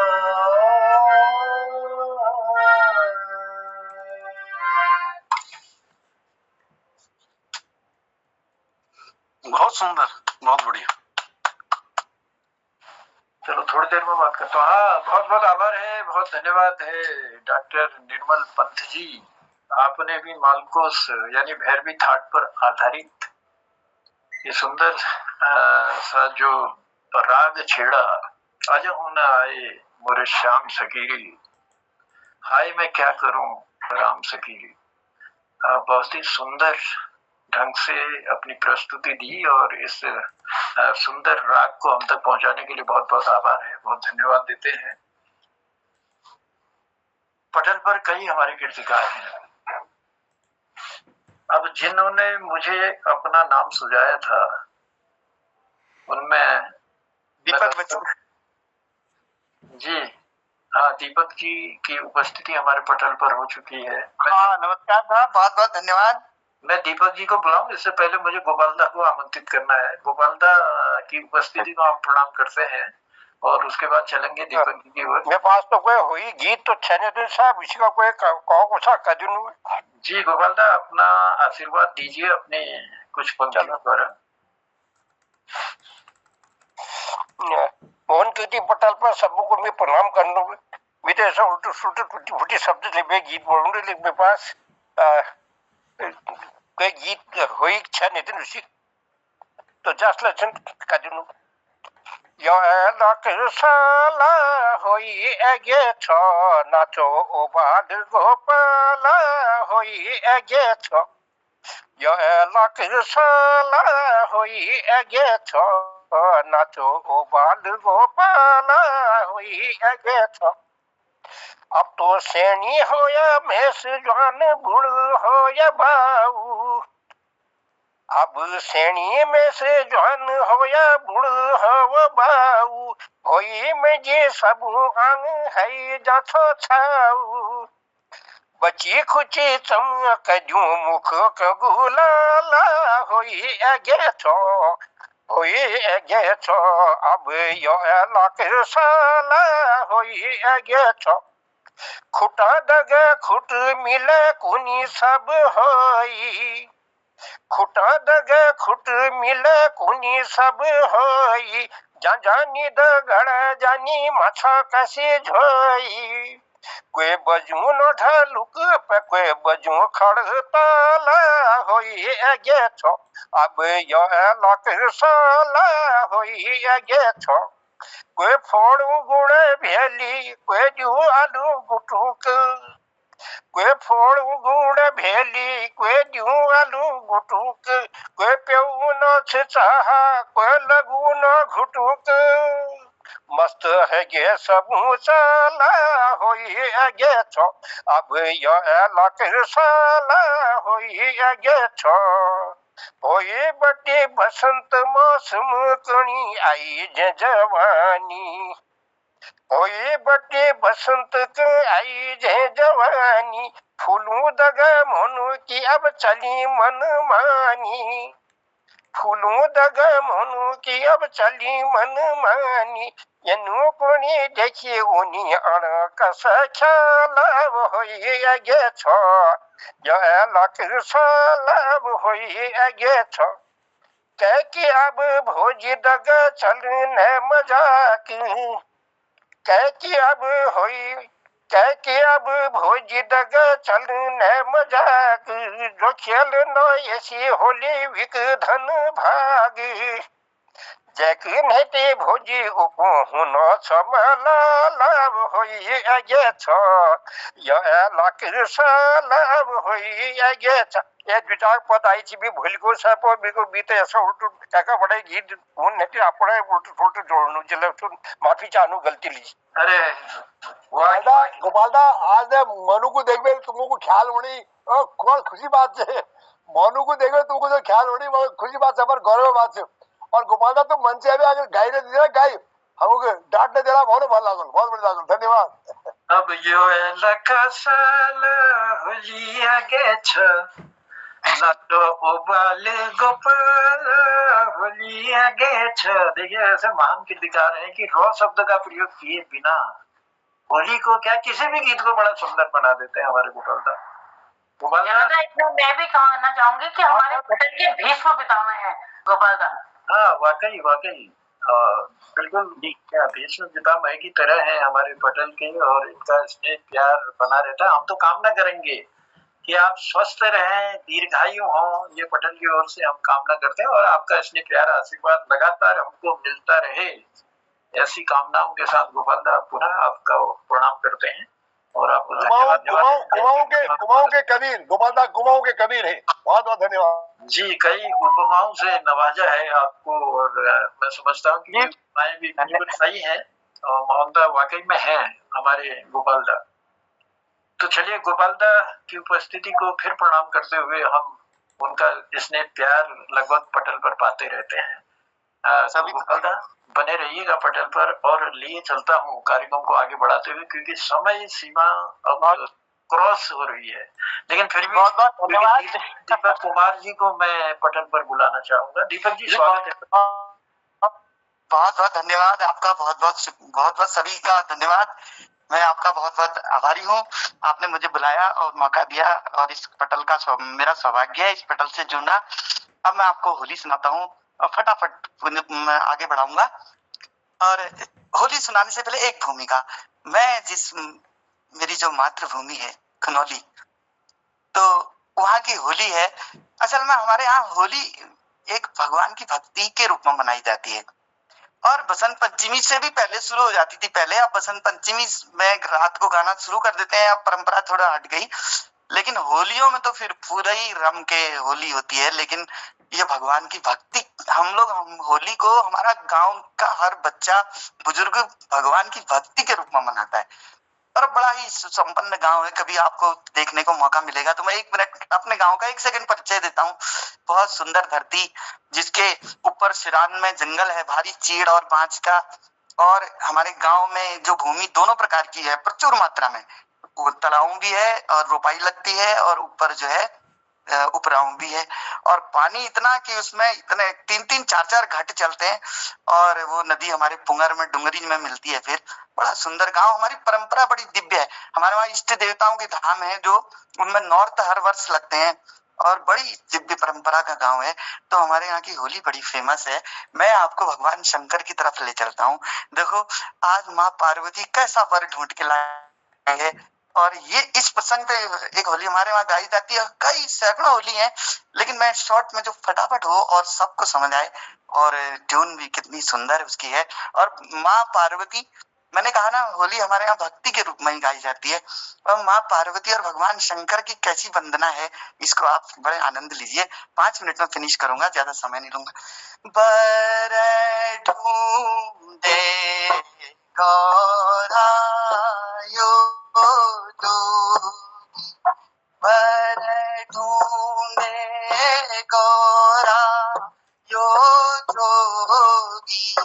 बहुत सुंदर, बहुत बढ़िया। चलो थोड़ी देर में बात करता हूँ। हाँ, बहुत बहुत आभार है, बहुत धन्यवाद है डॉक्टर निर्मल पंत जी। आपने भी मालकोस यानी भैरवी थाट पर आधारित ये सुंदर सा जो राग छेड़ा, आज होना आए मोरे श्याम सकीरी, हाय मैं क्या करूं राम सकीरी। बहुत ही सुंदर ढंग से अपनी प्रस्तुति दी और इस सुंदर राग को हम तक पहुंचाने के लिए बहुत बहुत आभार है, बहुत धन्यवाद देते हैं। पटल पर कई हमारे कीर्तिकार हैं। अब जिन्होंने मुझे अपना नाम सुझाया था उनमें दीपक बच्चन जी, हाँ, दीपक जी की उपस्थिति हमारे पटल पर हो चुकी है। हाँ, नमस्कार साहब, बहुत बहुत धन्यवाद। मैं दीपक जी को बुलाऊं, इससे पहले मुझे गोपालदा को आमंत्रित करना है। गोपालदा की उपस्थिति को हम प्रणाम करते हैं और उसके बाद चलेंगे दीपक जी की ओर। मेरे पास तो कोई हुई गीत तो छने साहब, इसी का कोई कहो कुछ कर दूं। जी गोपालदा, अपना आशीर्वाद दीजिए अपने कुछ पंक्तियों द्वारा। मोहन कीर्ति पटल पर सबको मैं प्रणाम कर लूँ। मैं तो ऐसा उल्टी सुल्टी टूटी फूटी शब्द लिखे गीत बोलूंगे, लेकिन मेरे पास कोई गीत हुई इच्छा नहीं थी उसी तो जस्ट लक्षण कर दूं। यो लक साला होई एगे छो नाचो ओ बाल गोपाल होई एगे छो। यो लक साला होई एगे छो नाचो ओ बाल गोपाल होई अगे छो। अब तो सैनी हो या मैस जवान बुढ़ हो या बाऊ, अब सैनी में से जवान हो या बुढ़ हो बाऊ, होई में जे सब अंग है जाछो छाऊ। बची खुची चमक जू मुख कगुलाला होई अगे छो, होई अगे छो। अब यो लाख साला होई अगे छो। खुटा दग खुट मिले कुनी सब होई, खुटा दग खुट मिले कुनी सब होई। जा जानी दगड़ जानी माछा कैसे झोई, कोई बजू न ढलुक पे कोई बजू खड़ताला होई अगे छो। अब यो लाख साला होई अगे छो। कोई फोड़ू गुड़ भेली कोई जू आलू गुटुक, कोई फोड़ू गुड़ भेली कोई जू आलू गुटुक, कोई प्यऊ न चाहा कोई लगू न घुटुक। मस्त है गे सबू साला होई अगे छो। अब यो लाख साला होई अगे छो। होई बटी बसंत मौसम कणी आई जे जवानी, होई बटी बसंत के आई जे जवानी। फूलू दग मनु की अब चली मन मानी, फूलू दग मनु की अब चली मन मानी। यनु कोनी देखी उनी अण कस ख्याल होई अगे छो। यो लाख साल होई अगे छो। कह कि अब भोजी दग चलने मजाक, कह कि अब होई, कह कि अब भोजी दग चलने मजाक। जो खेल न ऐसी होली विक धन भाग, जैकी नेते भोजी उपो हुनो छमला लाभ होई अगे छो। यो लाख साल होई अगे छो। ये विचार पद आई थी भी भूल को सब बिको बीते ऐसा उल्टू काका बड़े गीत उन नेते अपने उल्टू उल्टू जोड़नु चले तो माफी चाहनु गलती ली। अरे गोपालदा गोपालदा आज मनु को देखबे तुमको ख्याल होनी और कौन खुशी बात है। मनु को देखबे तुमको जो ख्याल होनी वो खुशी बात है पर गौरव बात है। और गोपालदा तुम मन से अभी अगर गाय ने दिया गाय हमको डांट ने देना बहुत भल लागल, बहुत बढ़िया लागल, धन्यवाद। अब यो लका साल होली आगे छ, नाटो ओबाल गोपाल होली आगे छ। देखिए ऐसे महान गीतकार हैं कि रॉ शब्द का प्रयोग किए बिना होली को क्या किसी भी गीत को बड़ा सुंदर बना देते हैं हमारे गोपालदा। गोपालदा इतना मैं भी कहना चाहूंगी कि हमारे पटेल के भीष्म पितामह हैं गोपालदा। हाँ वाकई वाकई बिल्कुल भीष्म पितामह की तरह है हमारे पटेल के, और इनका स्नेह प्यार बना रहता है। हम तो कामना करेंगे कि आप स्वस्थ रहें, दीर्घायु हों, ये पटेल की ओर से हम कामना करते हैं। और आपका स्नेह प्यार आशीर्वाद लगातार हमको मिलता रहे, ऐसी कामनाओं के साथ गोपालदा पुनः आपका प्रणाम करते हैं और आपको धन्यवाद। कुमाऊं के कबीर गोपालदा कुमाऊं के कबीर है, बहुत बहुत धन्यवाद जी। कई उपमाओं से नवाजा है आपको, और मैं समझता हूँ कि उपमाएं भी बिल्कुल सही है और मोहम्मदा वाकई में है हमारे गोपालदा। तो चलिए गोपालदा की उपस्थिति को फिर प्रणाम करते हुए हम उनका स्नेह प्यार लगभग पटेल पर पाते रहते हैं। तो गोपालदा बने रहिएगा पटेल पर, और लिए चलता हूँ कार्यक्रम को आगे बढ़ाते हुए क्योंकि समय सीमा अब क्रॉस हो रही है। लेकिन फिर भी दीपक कुमार जी को मैं पटेल पर बुलाना चाहूंगा। दीपक जी स्वागत है। बहुत बहुत धन्यवाद आपका, बहुत बहुत सभी का धन्यवाद। मैं आपका बहुत बहुत आभारी हूँ, आपने मुझे बुलाया और मौका दिया, और इस पटेल का मेरा सौभाग्य है इस पटेल से जुड़ना। अब मैं आपको होली सुनाता हूँ और फटाफट मैं आगे बढ़ाऊंगा। और होली सुनाने से पहले एक भूमिका, मैं मेरी जो मातृभूमि है खनौली, तो वहाँ की होली है। असल में हमारे यहाँ होली एक भगवान की भक्ति के रूप में मनाई जाती है, और बसंत पंचमी से भी पहले शुरू हो जाती थी पहले। अब बसंत पंचमी में रात को गाना शुरू कर देते हैं, अब परंपरा थोड़ा हट गई। लेकिन होलियों में तो फिर पूरा ही रम के होली होती है। लेकिन ये भगवान की भक्ति हम होली को हमारा गांव का हर बच्चा बुजुर्ग भगवान की भक्ति के रूप में मनाता है और बड़ा ही सुसंपन्न गांव है। कभी आपको देखने को मौका मिलेगा तो मैं 1 मिनट अपने गांव का 1 सेकंड परिचय देता हूँ। बहुत सुंदर धरती, जिसके ऊपर सिरान में जंगल है भारी चीड़ और बांज का, और हमारे गांव में जो भूमि दोनों प्रकार की है प्रचुर मात्रा में, वो तालाब भी है और रोपाई लगती है और ऊपर जो है उपराऊ भी है, और पानी इतना कि उसमें इतने 3-3 4-4 घाट चलते हैं, और वो नदी हमारे पुंगर में डुंगरी में मिलती है। फिर बड़ा सुंदर गांव, हमारी परंपरा बड़ी दिव्य है। हमारे वहाँ इष्ट देवताओं के धाम है जो उनमें नौर्त हर वर्ष लगते हैं और बड़ी दिव्य परंपरा का गांव है। तो हमारे यहाँ की होली बड़ी फेमस है। मैं आपको भगवान शंकर की तरफ ले चलता हूँ। देखो आज माँ पार्वती कैसा वर ढूंढ के लाए है, और ये इस प्रसंग पे एक होली हमारे वहाँ गाई जाती है। कई सैकड़ों होली हैं, लेकिन मैं शॉर्ट में जो फटाफट हो और सबको समझ आए, और ट्यून भी कितनी सुंदर उसकी है। और माँ पार्वती, मैंने कहा ना होली हमारे यहाँ भक्ति के रूप में ही गाई जाती है, और माँ पार्वती और भगवान शंकर की कैसी वंदना है, इसको आप बड़े आनंद लीजिए। 5 मिनट में फिनिश करूंगा, ज्यादा समय नहीं लूंगा। बर ढूंढे गौरा बर ढूंढे गौरा यो जोगी,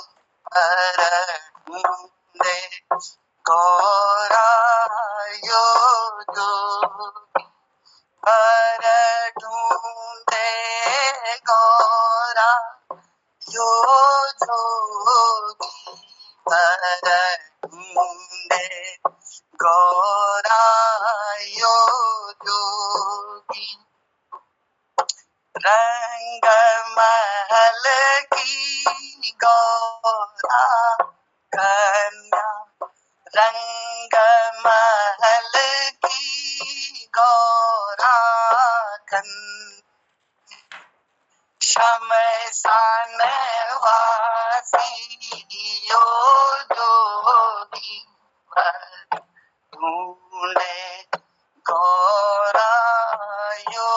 बर ढूंढे गौरा यो जोगी, बर ढूंढे गौरा यो जोगी, बर ढूंढे गौरा यो जोगी। रंग महल की गौरा कन्या, रंग महल की गौरा कन्या, शमशान वासी यो जोगी, ढूंढे गौरा यो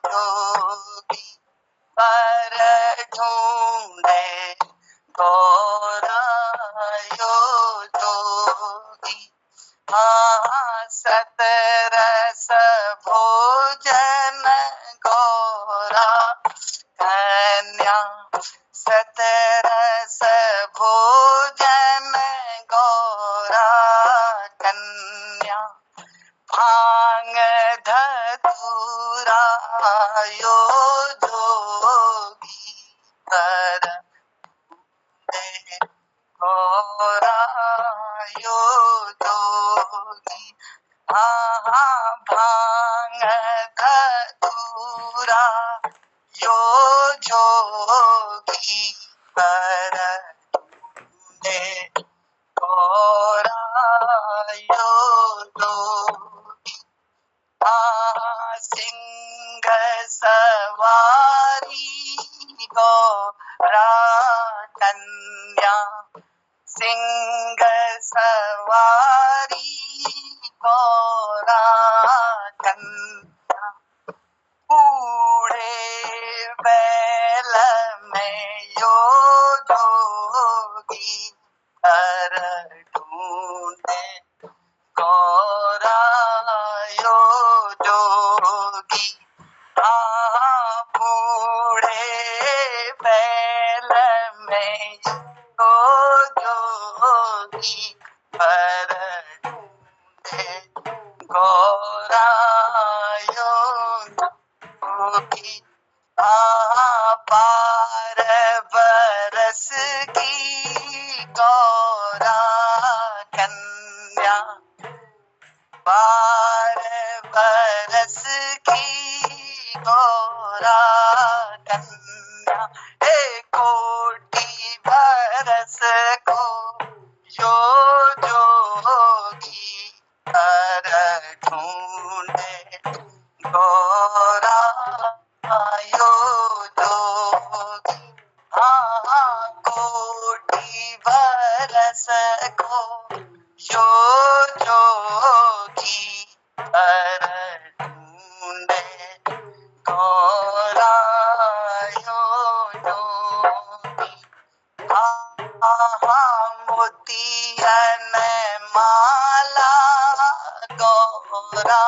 जोगी, पर ढूंढे गौरा यो जोगी। हाँ सतरस भोजन गौरा कन्या, सतरस भोजन गौरा कन्या, भांग धतूरा यो जोगी, पर ढूंढे गौरा यो जोगी। हाँ भांग धतूरा यो जोगी, पर ढूंढे गौरा यो जोगी। सिंह सवारी गौरा कन्या, सिंह सवारी गौरा कन्या, बूढ़े बैल में यो जोगी, पर ढूंढे गौरा यो जोगी। बूढ़े बैल में यो जोगी, पर ढूंढे गौरा यो जोगी। पार बरस की गौरा कन्या, पार बरस की गौरा कन्या, कोटि बरस को यो जोगी, पर ढूंढे गौरा यो जोगी। कोटि बरस को यो जोगी, पर ढूंढे गौरा यो जोगी। गोरा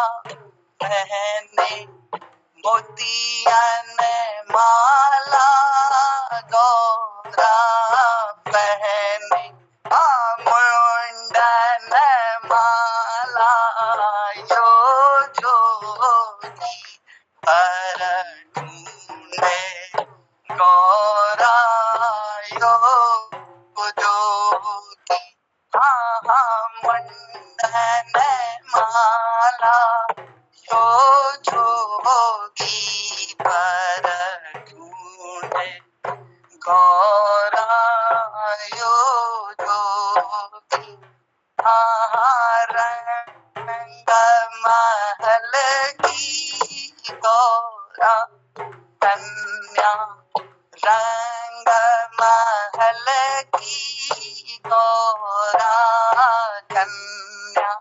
पहने मोतियन माला गोरा पहने मुंडन माला यो जोगी पर ढूंढे गोरा यो जोगी मुंडन माला यो जोगी पर ढूंढे गोरा यो जोगी रंग महल की गोरा कन्या रंग महल की गोरा कन्या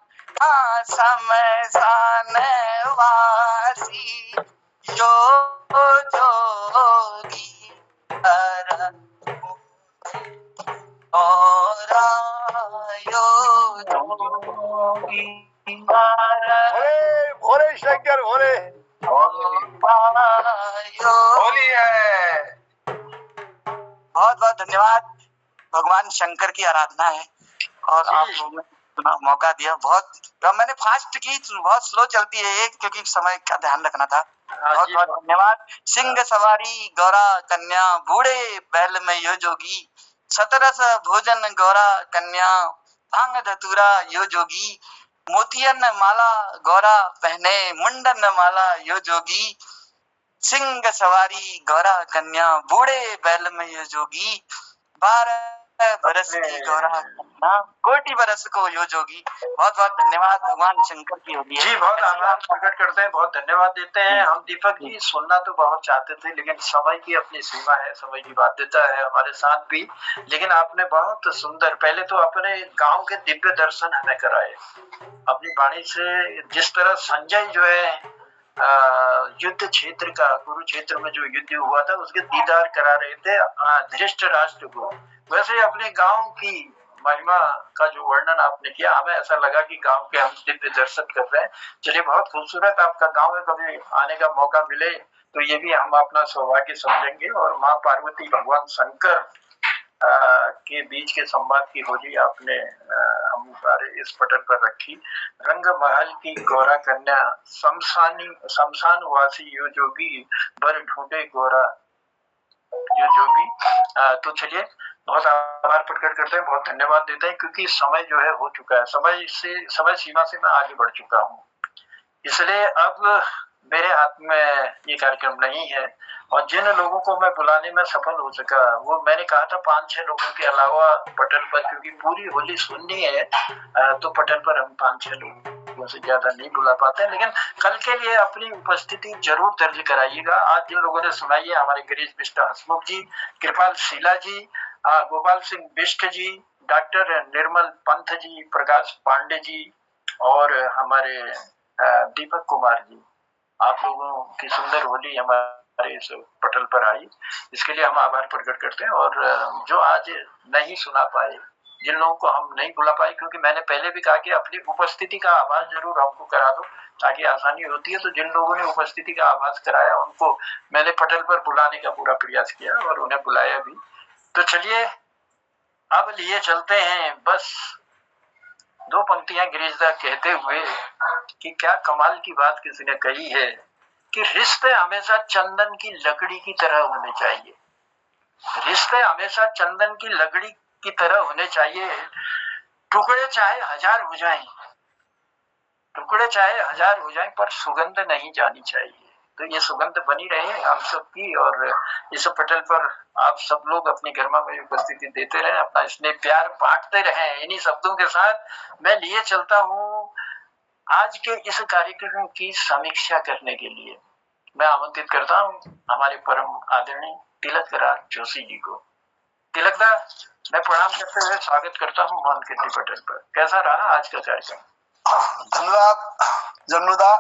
शमशान वासी यो जोगी पर गोरा यो जोगी भोले भोले शंकर भोले होली है। बहुत बहुत धन्यवाद। भगवान शंकर की आराधना है और आप लोगों ने मौका दिया। बहुत मैंने फास्ट की, बहुत स्लो चलती है ये, क्योंकि समय का ध्यान रखना था। बहुत बहुत धन्यवाद। सिंह सवारी गौरा कन्या बूढ़े बैल में यो जोगी सतरस भोजन गौरा कन्या भांग धतूरा यो जोगी मोतियन माला गौरा पहने मुंडन माला यो जोगी सिंह सवारी गौरा कन्या बूढ़े बैल में यो जोगी 12 बरस की गौरा कन्या कोटि बरस को यो जोगी। बहुत बहुत धन्यवाद। भगवान शंकर की होली है। जी बहुत आभार प्रकट करते हैं, बहुत धन्यवाद देते हैं। हम दीपक जी सुनना तो बहुत चाहते थे, लेकिन समय की अपनी सीमा है, समय की बाध्यता है हमारे साथ भी। लेकिन आपने बहुत सुंदर, पहले तो अपने गांव के दिव्य दर्शन हमें कराए अपनी वाणी से। जिस तरह संजय जो है युद्ध क्षेत्र का, कुरुक्षेत्र में जो युद्ध हुआ था उसके दीदार करा रहे थे धृष्ट राष्ट्र को, वैसे अपने गांव की महिमा का जो वर्णन आपने किया, हमें ऐसा लगा कि गांव के हम दिव्य दर्शन कर रहे हैं। चलिए बहुत खूबसूरत आपका गांव है, कभी आने का मौका मिले तो ये भी हम अपना सौभाग्य समझेंगे। और माँ पार्वती भगवान शंकर के बीच के संवाद की होली आपने हम सारे इस पटल पर रखी। रंग महल की गौरा कन्या शमशान वासी यो जोगी बर ढूंढे गोरा यो जोगी। तो चलिए बहुत आभार प्रकट करते हैं, बहुत धन्यवाद देते हैं, क्योंकि समय जो है हो चुका है, समय सीमा से मैं आगे बढ़ चुका हूँ। इसलिए अब मेरे हाथ में ये कार्यक्रम नहीं है। और जिन लोगों को मैं बुलाने में सफल हो सका, वो मैंने कहा था 5-6 लोगों के अलावा पटल पर, क्योंकि पूरी होली सुननी है तो पटल पर हम 5-6 लोगों से ज्यादा नहीं बुला पाते। लेकिन कल के लिए अपनी उपस्थिति जरूर दर्ज कराइएगा। आज जिन लोगों ने सुनाई है, हमारे गिरीश बिष्ट हसमुख जी, कृपाल शीला जी, गोपाल सिंह बिष्ट जी, डॉक्टर निर्मल पंथ जी, प्रकाश पांडे जी और हमारे दीपक कुमार जी, आप लोगों की सुंदर होली हमारे इस पटल पर आई, इसके लिए हम आभार प्रकट करते हैं। और जो आज नहीं सुना पाए, जिन लोगों को हम नहीं बुला पाए, क्योंकि मैंने पहले भी कहा कि अपनी उपस्थिति का आभास जरूर हमको करा दो ताकि आसानी होती है। तो जिन लोगों ने उपस्थिति का आभास कराया उनको मैंने पटल पर बुलाने का पूरा प्रयास किया और उन्हें बुलाया भी। तो चलिए अब लिए चलते हैं बस 2 पंक्तियां गिरीशदा कहते हुए कि क्या कमाल की बात किसी ने कही है कि रिश्ते हमेशा चंदन की लकड़ी की तरह होने चाहिए। रिश्ते हमेशा चंदन की लकड़ी की तरह होने चाहिए। टुकड़े चाहे 1000 हो जाएं, टुकड़े चाहे 1000 हो जाएं, पर सुगंध नहीं जानी चाहिए। तो ये सुगंध बनी रहे हम सबकी। और इस पटल पर आप सब लोग अपनी गरिमा में उपस्थिति देते रहें, अपना स्नेह प्यार बांटते रहें। इन्हीं शब्दों के साथ मैं लिए चलता हूँ आज के इस कार्यक्रम की समीक्षा करने के लिए। मैं आमंत्रित करता हूँ हमारे परम आदरणीय तिलक राज जोशी जी को। तिलक दा, मैं प्रणाम करते हुए स्वागत करता हूँ मोहन कीर्ति पटल पर। कैसा रहा आज का कार्यक्रम? धन्यवाद जन्नुदा।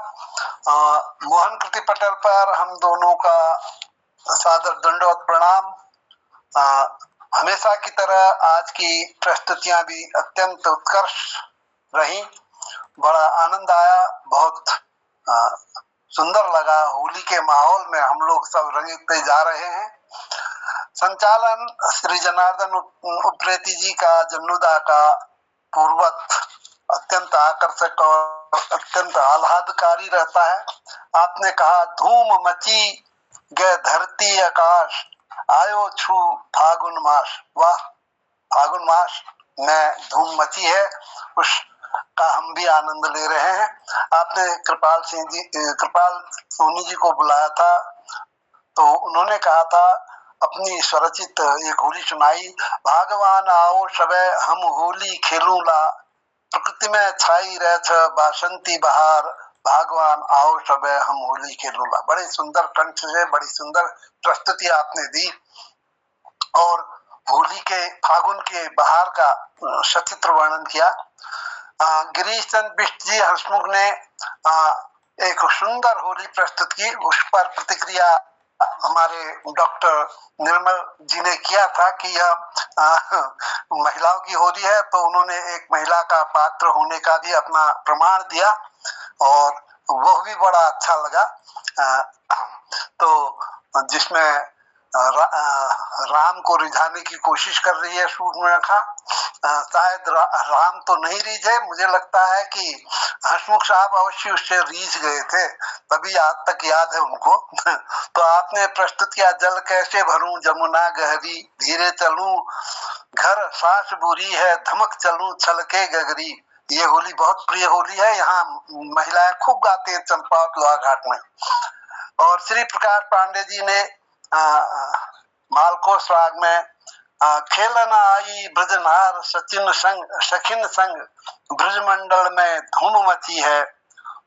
मोहन कीर्ति पटल पर हम दोनों का सादर दंडवत प्रणाम। हमेशा की तरह आज की प्रस्तुतियां भी अत्यंत उत्कृष्ट रही। बड़ा आनंद आया, बहुत सुंदर लगा। होली के माहौल में हम लोग सब रंगते जा रहे हैं। संचालन श्री जनार्दन उप्रेती जी का, जन्नुदा का पूर्वत अत्यंत आकर्षक और अत्यंत आह्लादकारी रहता है। आपने कहा धूम मची गए धरती आकाश, आयो छू फागुन मास। वाह, फागुन मास में धूम मची है, उसका हम भी आनंद ले रहे हैं। आपने कृपाल सोनी जी को बुलाया था, तो उन्होंने कहा था अपनी स्वरचित एक होली सुनाई। भागवान आओ सबे हम होली खेलूला, प्रकृति में छाई रह छ बासंती बहार, भागवान आओ सबे हम होली खेलूला। बड़े सुंदर कंठ से बड़ी सुंदर प्रस्तुति आपने दी और होली के फागुन के बहार का सचित्र वर्णन किया। गिरीश चंद्र बिष्ट जी हंसमुख ने एक सुंदर होली प्रस्तुत की, उस पर प्रतिक्रिया हमारे डॉक्टर निर्मल जी ने किया था कि यह महिलाओं की होली है, तो उन्होंने एक महिला का पात्र होने का भी अपना प्रमाण दिया और वह भी बड़ा अच्छा लगा। तो जिसमें राम को रिझाने की कोशिश कर रही है शूर्पणखा, शायद राम तो नहीं रीझे, मुझे लगता है कि हंसमुख साहब अवश्य उससे रीझ गए थे, तभी आज तक याद है उनको। तो आपने प्रस्तुत किया जल कैसे भरूं जमुना गहरी, धीरे चलूं घर सास बुरी है, धमक चलूं छलके गगरी। ये होली बहुत प्रिय होली है, यहाँ महिलाएं खूब गाती हैं चंपावत लोहा घाट में। और श्री प्रकाश पांडे जी ने मालकोस राग में खेलन आई ब्रजनार सचिन संग सखिन संग, ब्रजमंडल में धूम मची है,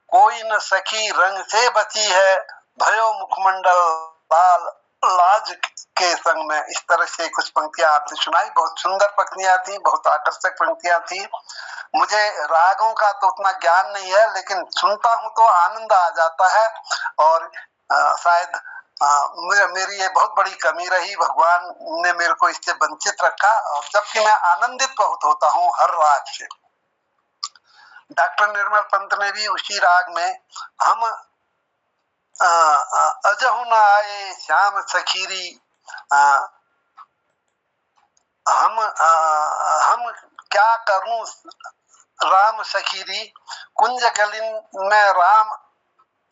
कोई न सखी रंग से बची है, भयो मुखमंडल लाल लाज के संग में। इस तरह से कुछ पंक्तियां आपने सुनाई, बहुत सुंदर पंक्तियां थी, बहुत आकर्षक पंक्तियां थी। मुझे रागों का तो उतना ज्ञान नहीं है, लेकिन सुनता हूं तो आनंद आ जाता है और शायद मेरी ये बहुत बड़ी कमी रही, भगवान ने मेरे को इससे वंचित रखा, और जबकि मैं आनंदित बहुत होता हूँ हर राग से। डॉक्टर निर्मल पंत ने भी उसी राग में हम अजहु न आए श्याम सखीरी, हम क्या करूं राम सखीरी, कुंज गलिन में राम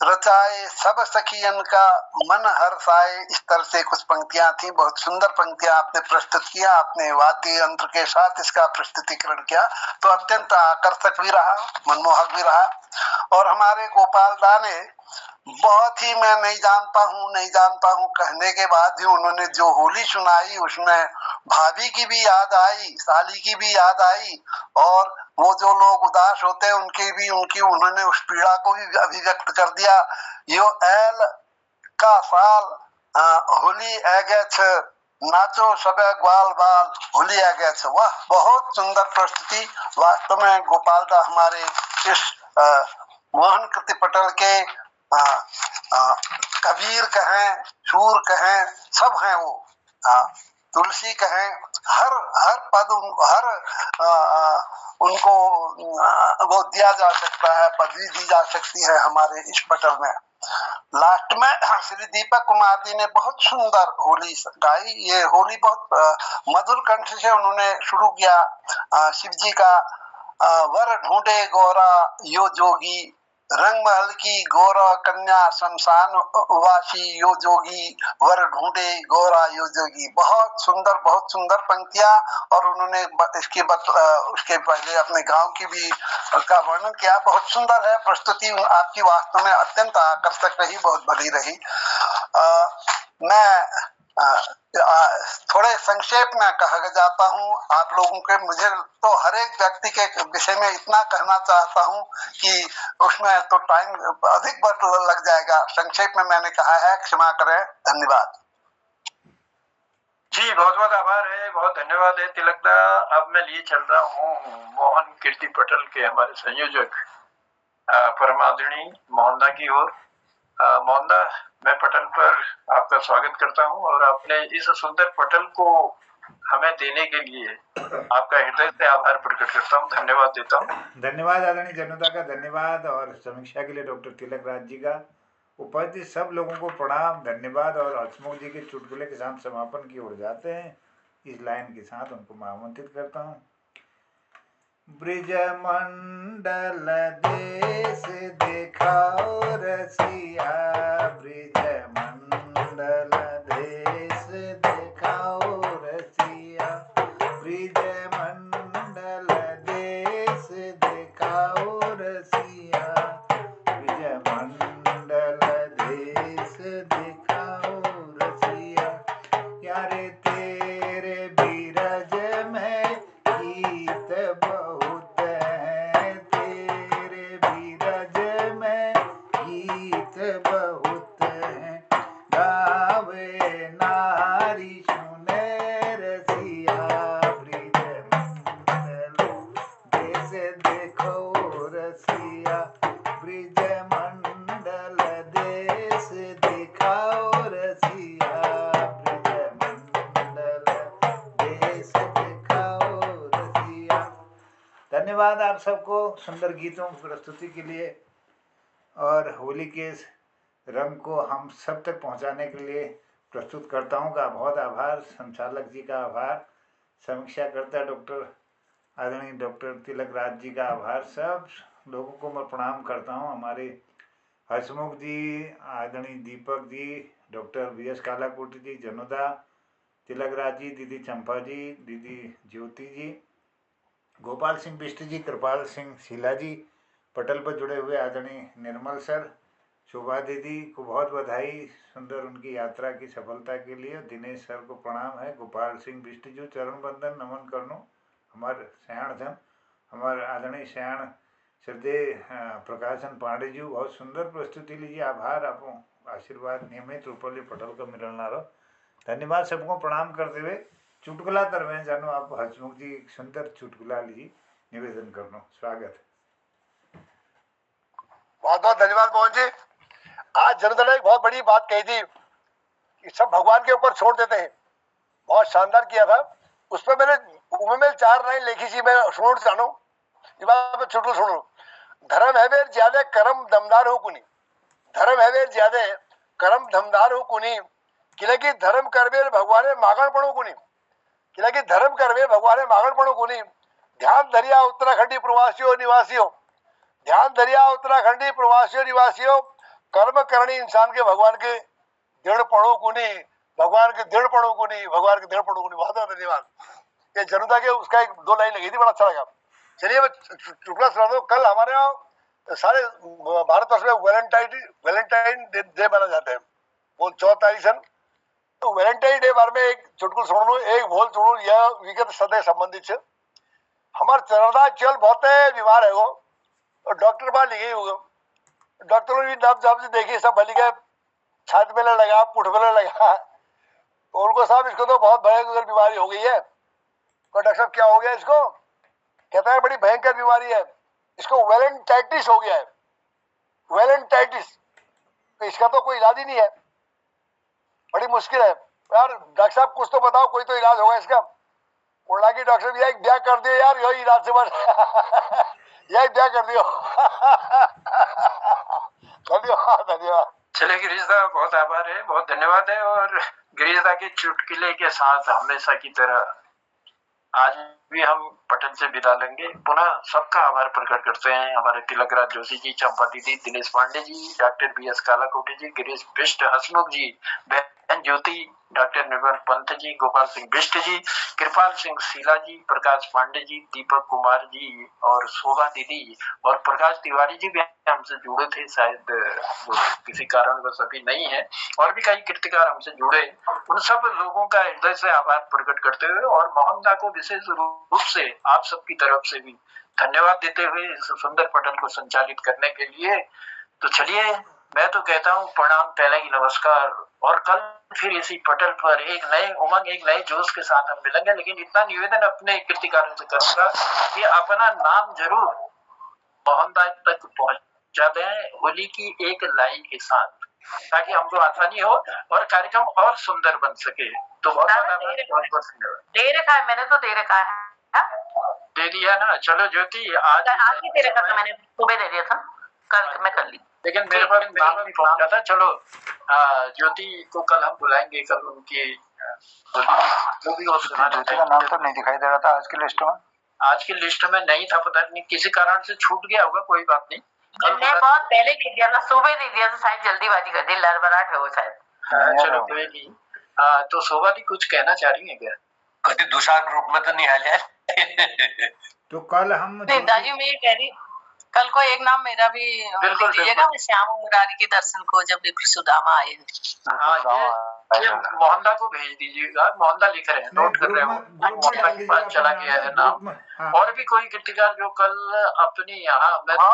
रचाए सब सखियन का मन हर्षाए। इस तरह से कुछ पंक्तियां थी, बहुत सुंदर पंक्तियां आपने प्रस्तुत किया। आपने वाद्य यंत्र के साथ इसका प्रस्तुतिकरण किया तो अत्यंत आकर्षक भी रहा, मनमोहक भी रहा। और हमारे गोपाल दा ने बहुत ही, मैं नहीं जानता हूँ कहने के बाद भी उन्होंने जो होली सुनाई उसमें भाभी की भी याद आई, साली की भी याद आई, और वो जो लोग उदास होते हैं उनकी उन्होंने उस पीड़ा को भी अभिव्यक्त कर दिया। यो एल का साल होली आगे छ, नाचो सबे ग्वाल बाल होली आगे छ। वाह, बहुत सुंदर प्रस्तुति। वास्तव में गोपाल दा हमारे इस मोहन कृति पटल के कबीर कहें, सूर कहें, सब हैं वो, तुलसी कहें, हर पद उनको वो दिया जा सकता है, पदवी दी जा सकती है हमारे इस पटल में। लास्ट में श्री दीपक कुमार जी ने बहुत सुंदर होली गाई। ये होली बहुत मधुर कंठ से उन्होंने शुरू किया। शिव जी का वर ढूंढे गौरा यो जोगी, रंग महल की गौरा कन्या शमशान वासी यो जोगी, वर ढूंढे गौरा यो जोगी। बहुत सुंदर पंक्तियां। और उन्होंने उसके पहले अपने गांव की भी का वर्णन किया। बहुत सुंदर है प्रस्तुति आपकी, वास्तव में अत्यंत आकर्षक रही, बहुत भली रही। मैं थोड़े संक्षेप में कहा जाता हूँ आप लोगों के। मुझे तो हर एक व्यक्ति के विषय में इतना कहना चाहता हूँ कि उसमें तो टाइम अधिक लग जाएगा। संक्षेप में मैंने कहा है, क्षमा करें। धन्यवाद जी, बहुत बहुत आभार है, बहुत धन्यवाद है तिलकदा। अब मैं लिए चल रहा हूँ मोहन कीर्ति पटल के हमारे संयोजक परमादरणीय मोहनदा की ओर। मोहनदा, मैं पटल पर आपका स्वागत करता हूं और आपने इस सुंदर पटल को हमें देने के लिए आपका हृदय से आभार प्रकट करता हूँ, धन्यवाद देता हूँ। धन्यवाद आदरणीय जनता का धन्यवाद, और समीक्षा के लिए डॉक्टर तिलक राज जी का, उपस्थित सब लोगों को प्रणाम, धन्यवाद। और हसमुख जी के चुटकुले के साथ समापन की ओर जाते हैं। इस लाइन के साथ उनको मैं आमंत्रित करता हूँ। ब्रिज मंडल देश देखाओ रसिया, ब्रिज मंडल देश देखाओ रसिया, ब्रिज मंडल देश देखाओ रसिया, ब्रिज मंडल देश देखाओ रसिया। यारे तेरे बीरज में गीत बहुत है, तेरे बीरज में गीत बहुत है, गावे नारी सुने रसिया, ब्रिज मंडल देश देखो रसिया, ब्रिज मंडल देश दिखाओ रसिया, ब्रिज मंडल देश दिखाओ रसिया। धन्यवाद आप सबको सुंदर गीतों की प्रस्तुति के लिए, और होली के इस रंग को हम सब तक पहुंचाने के लिए प्रस्तुतकर्ताओं का बहुत आभार, संचालक जी का आभार, समीक्षाकर्ता डॉक्टर आदरणीय डॉक्टर तिलक राज जी का आभार। सब लोगों को मैं प्रणाम करता हूं। हमारे हसमुख जी, आदरणीय दीपक जी, डॉक्टर वी.एस. कालाकोटी जी, जनोदा, तिलक राज जी, दीदी चंपा जी, दीदी ज्योति जी, गोपाल सिंह बिष्ट जी, कृपाल सिंह शीला जी, पटल पर जुड़े हुए आदरणीय निर्मल सर, शोभा दीदी को बहुत बधाई सुंदर उनकी यात्रा की सफलता के लिए। दिनेश सर को प्रणाम है, गोपाल सिंह बिष्ट जी चरण बंदन नमन करनो, हमारे सयाण धन, हमारे आदरणीय सयाण श्रद्धेय प्रकाशन पांडे जी बहुत सुंदर प्रस्तुति लीजिए। आभार, आपको आशीर्वाद नियमित रूप से पटल का मिलना रहो। धन्यवाद, सबको प्रणाम करते हुए चुटकुला तरवे जानो आप हसमुख जी एक सुंदर चुटकुला लीजिए, निवेदन करनो, स्वागत। बहुत बहुत धन्यवाद मोहन जी। आज जनता ने एक बहुत बड़ी बात कही थी कि सब भगवान के ऊपर छोड़ देते हैं, बहुत शानदार किया था। उस पर मैंने में 4 लाइन लिखी थी, मैं सुनो जानो ये बात मैं चुटकुला सुनो। धर्म है वेर ज्यादा कर्म दमदार हो कुनी, धर्म है वेर ज्यादा कर्म दमदार हो कुनी, किले की धर्म करवेर भगवान मागण पड़ो कुनी, किले की धर्म करवेर भगवान मागण पड़ो कुनी। ध्यान धरिया उत्तराखंडी प्रवासियों निवासियों, ध्यान धरिया उत्तराखंडी प्रवासियों निवासियों, कर्म करनी इंसान के भगवान के दृढ़ पड़ो कुनी, भगवान के दृढ़ पड़ो कुनी, भगवान के दृढ़ पड़ो कुनी। बहुत बहुत धन्यवाद। ये जनता के उसका 1-2 लाइन लगी थी, बड़ा अच्छा लगा। चलिए मैं चुटकुला सुना दो। कल हमारे यहाँ सारे भारतवर्ष में वैलेंटाइन डे माना जाता है, वो 14 तारीख से। तो वैलेंटाइन डे बारे में एक चुटकुल सुनो, एक बोल सुनो, यह विगत सदैव संबंधित है। हमारे चरणदास चल बहुत बीमार है वो, और डॉक्टर पास लिखे हुए, डॉक्टरों ने जब से देखी सब भली के छाती में लगा, पुठ में लगा, तो उनको साहब इसको तो बहुत भयंकर बीमारी हो गई है। तो डॉक्टर साहब क्या हो गया इसको? कहता है बड़ी भयंकर बीमारी है, इसको वेलेंटाइटिस हो गया है, वेलेंटाइटिस। तो इसका तो कोई इलाज ही नहीं है, बड़ी मुश्किल है यार। डॉक्टर साहब कुछ तो बताओ, कोई तो इलाज होगा इसका। बोला कि डॉक्टर भैया एक ब्याह कर दियो यार, यही इलाज से बस यही ब्याह कर दियो। धन्यवाद धन्यवाद। चलिए गिरीशदा, बहुत आभार है, बहुत धन्यवाद है। और गिरीशदा के चुटकुले के साथ हमेशा की तरह आज भी हम पटल से विदा लेंगे। पुनः सबका आभार प्रकट करते हैं, हमारे तिलकराज जोशी जी, चंपा दीदी, दिनेश पांडे जी, डॉक्टर वी.एस. कालाकोटी जी, गिरीश बिष्ट, हसमुख जी, बहन ज्योति, डॉक्टर निर्मल पंत जी, गोपाल सिंह बिष्ट जी, कृपाल सिंह शीला जी, प्रकाश पांडे जी, दीपक कुमार जी और शोभा दीदी, और प्रकाश तिवारी जी भी हमसे जुड़े थे, शायद वो किसी कारणवश अभी नहीं है, और भी कई कृतिकार हमसे जुड़े। उन सब लोगों का हृदय से आभार प्रकट करते हुए और मोहनदा को विशेष रूप से आप सबकी तरफ से भी धन्यवाद देते हुए इस सुंदर पटल को संचालित करने के लिए। तो चलिए मैं तो कहता हूँ प्रणाम, पहले ही नमस्कार, और कल फिर इसी पटल पर एक नए उमंग, एक नए जोश के साथ हम मिलेंगे। लेकिन इतना निवेदन अपने कृतिकारों से करूंगा कि अपना नाम जरूर मोहनदा तक पहुंचा दें होली की एक लाइन के साथ, ताकि हमको आसानी हो और कार्यक्रम और सुंदर बन सके। तो बहुत दादा बहुत दे आभार, रखा बहुत है, बहुत धन्यवाद। दे रखा है, मैंने तो दे रखा है। हाँ? दे दिया ना, चलो ज्योति आज आज ही दे रखा था मैंने, सुबह दे दिया था, कल मैं कर ली। लेकिन मेरे पास नाम नहीं पहुंचा था। चलो ज्योति को कल हम बुलाएंगे, कल उनकी जो भी हो सुनाना ज्योति का नाम तो नहीं दिखाई दे रहा था आज की लिस्ट में। आज की लिस्ट में नहीं था, पता नहीं किसी कारण से छूट गया होगा, कोई बात नहीं। मैं बहुत पहले दे दिया था, सुबह दे दिया था, शायद जल्दीबाजी कर दी, लड़बड़ाहट है वो शायद। चलो कोई नहीं। तो शोभा जी कुछ कहना चाह रही है क्या? कभी दूसरा ग्रुप में तो नहीं आ जाए। तो कल हम दादी मैं ये कह रही, कल को एक नाम मेरा भी लिख दीजिएगा, श्याम मुरारी के दर्शन को जब विप्र सुदामा आए। ये मोहनदा को भेज दीजिएगा, मोहनदा लिख रहे हैं, नोट कर रहे हो, चला गया है नाम। और भी कोई कृतिकार जो कल अपनी यहाँ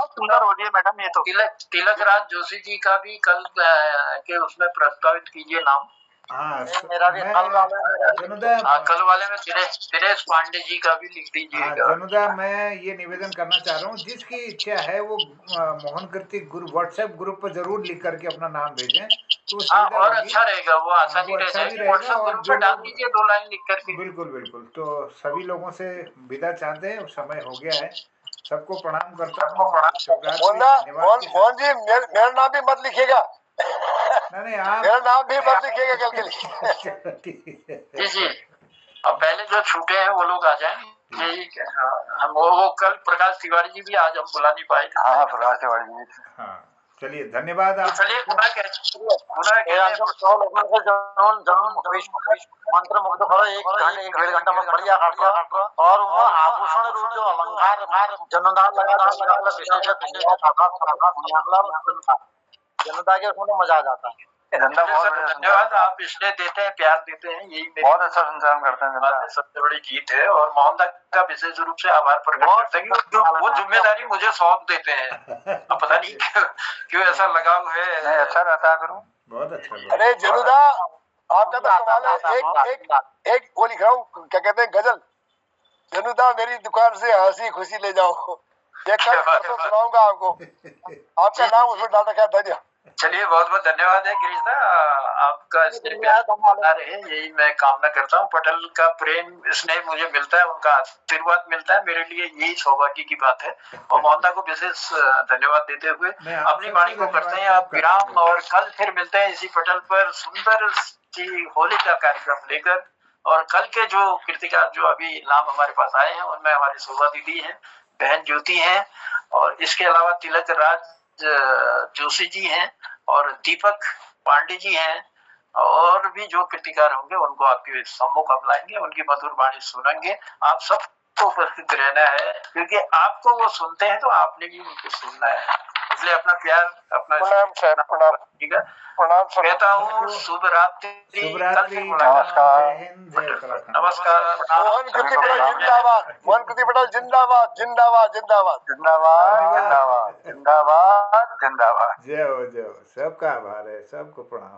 सुंदर हो रही है मैडम, ये तो तिलक राज जोशी जी का भी कल के उसमें प्रस्तावित कीजिए नाम। मेरा भी कल वाले में दिनेश पांडे जी का भी लिख दीजिएगा। जनुदा, मैं ये निवेदन करना चाह रहा हूँ, जिसकी इच्छा है वो मोहन कृति व्हाट्सएप ग्रुप पर जरूर लिख करके अपना नाम भेजें, तो और अच्छा रहेगा, वो आसानी रहेगी। व्हाट्सएप ग्रुप पर डाल दीजिए 2 लाइन लिख करके। बिल्कुल बिल्कुल। तो सभी लोगों से विदा चाहते हैं, समय हो गया है, सबको प्रणाम करता हूँ। मोहन जी मेरा नाम भी मत लिखिएगा, नहीं आप मेरा नाम भी मत लिखिएगा कल के लिए। जी जी, अब पहले जो छूटे हैं वो लोग आ जाएं। यही हम वो कल प्रकाश तिवारी जी भी आज हम बुला नहीं पाए। हाँ प्रकाश तिवारी जी। हाँ चलिए, धन्यवाद। आप मंत्र मुग्ध करो, 1-1.5 घंटा में बढ़िया काट रहा, और उन्हें आभूषण रूप जो अलंकार जन्नदार लगा जनता के उसमें मजा आ जाता है। धन्यवाद, आप इसलिए देते हैं, प्यार देते हैं, यही बहुत अच्छा संचालन करते हैं, सबसे बड़ी जीत है। और मोहनदा का विशेष रूप से आभार प्रकट करते हैं कि वो जिम्मेदारी मुझे सौंप देते हैं। अब पता नहीं क्यों ऐसा लगाव है। नहीं अच्छा रहता है फिर बहुत अच्छा। अरे जनुदा, आपका तो सवाल है, एक वो लिख रहा हूँ, क्या कहते हैं, गजल। जनुदा मेरी दुकान से हंसी खुशी ले जाओ, ये कल परसों सुनाऊंगा आपको। आपका नाम उसमें डाल रखा है, धन्यवाद। चलिए बहुत बहुत धन्यवाद है गिरीश दा, आपका यही मैं कामना करता हूँ। पटेल का प्रेम स्नेह मुझे मिलता है, उनका आशीर्वाद मिलता है, मेरे लिए यही सौभाग्य की बात है। और मोहनदा को विशेष धन्यवाद देते हुए अपनी वाणी को करते हैं आप विराम, और कल फिर मिलते हैं इसी पटल पर सुंदर सी होली का कार्यक्रम लेकर। और कल के जो कृतिकार जो अभी नाम हमारे पास आए हैं, उनमें हमारी शोभा दीदी है, बहन ज्योति है, और इसके अलावा तिलक राज जोशी जी हैं, और दीपक पांडे जी हैं, और भी जो कृतिकार होंगे उनको आपके सम्मुख हम लाएंगे, उनकी मधुर वाणी सुनेंगे। आप सबको उपस्थित रहना है, क्योंकि आपको वो सुनते हैं तो आपने भी उनको सुनना है, इसलिए अपना प्यार, अपना ठीक है, कहता हूँ शुभ रात्रि, नमस्कार, नमस्कार। मोहन कृति पटेल जिंदाबाद, मोहन कृति पटेल जिंदाबाद, जिंदाबाद, जिंदाबाद, जिंदाबाद, जिंदाबाद, जिंदाबाद, जिंदाबाद। जय हो, जय हो, सबका आभार है, सबको प्रणाम।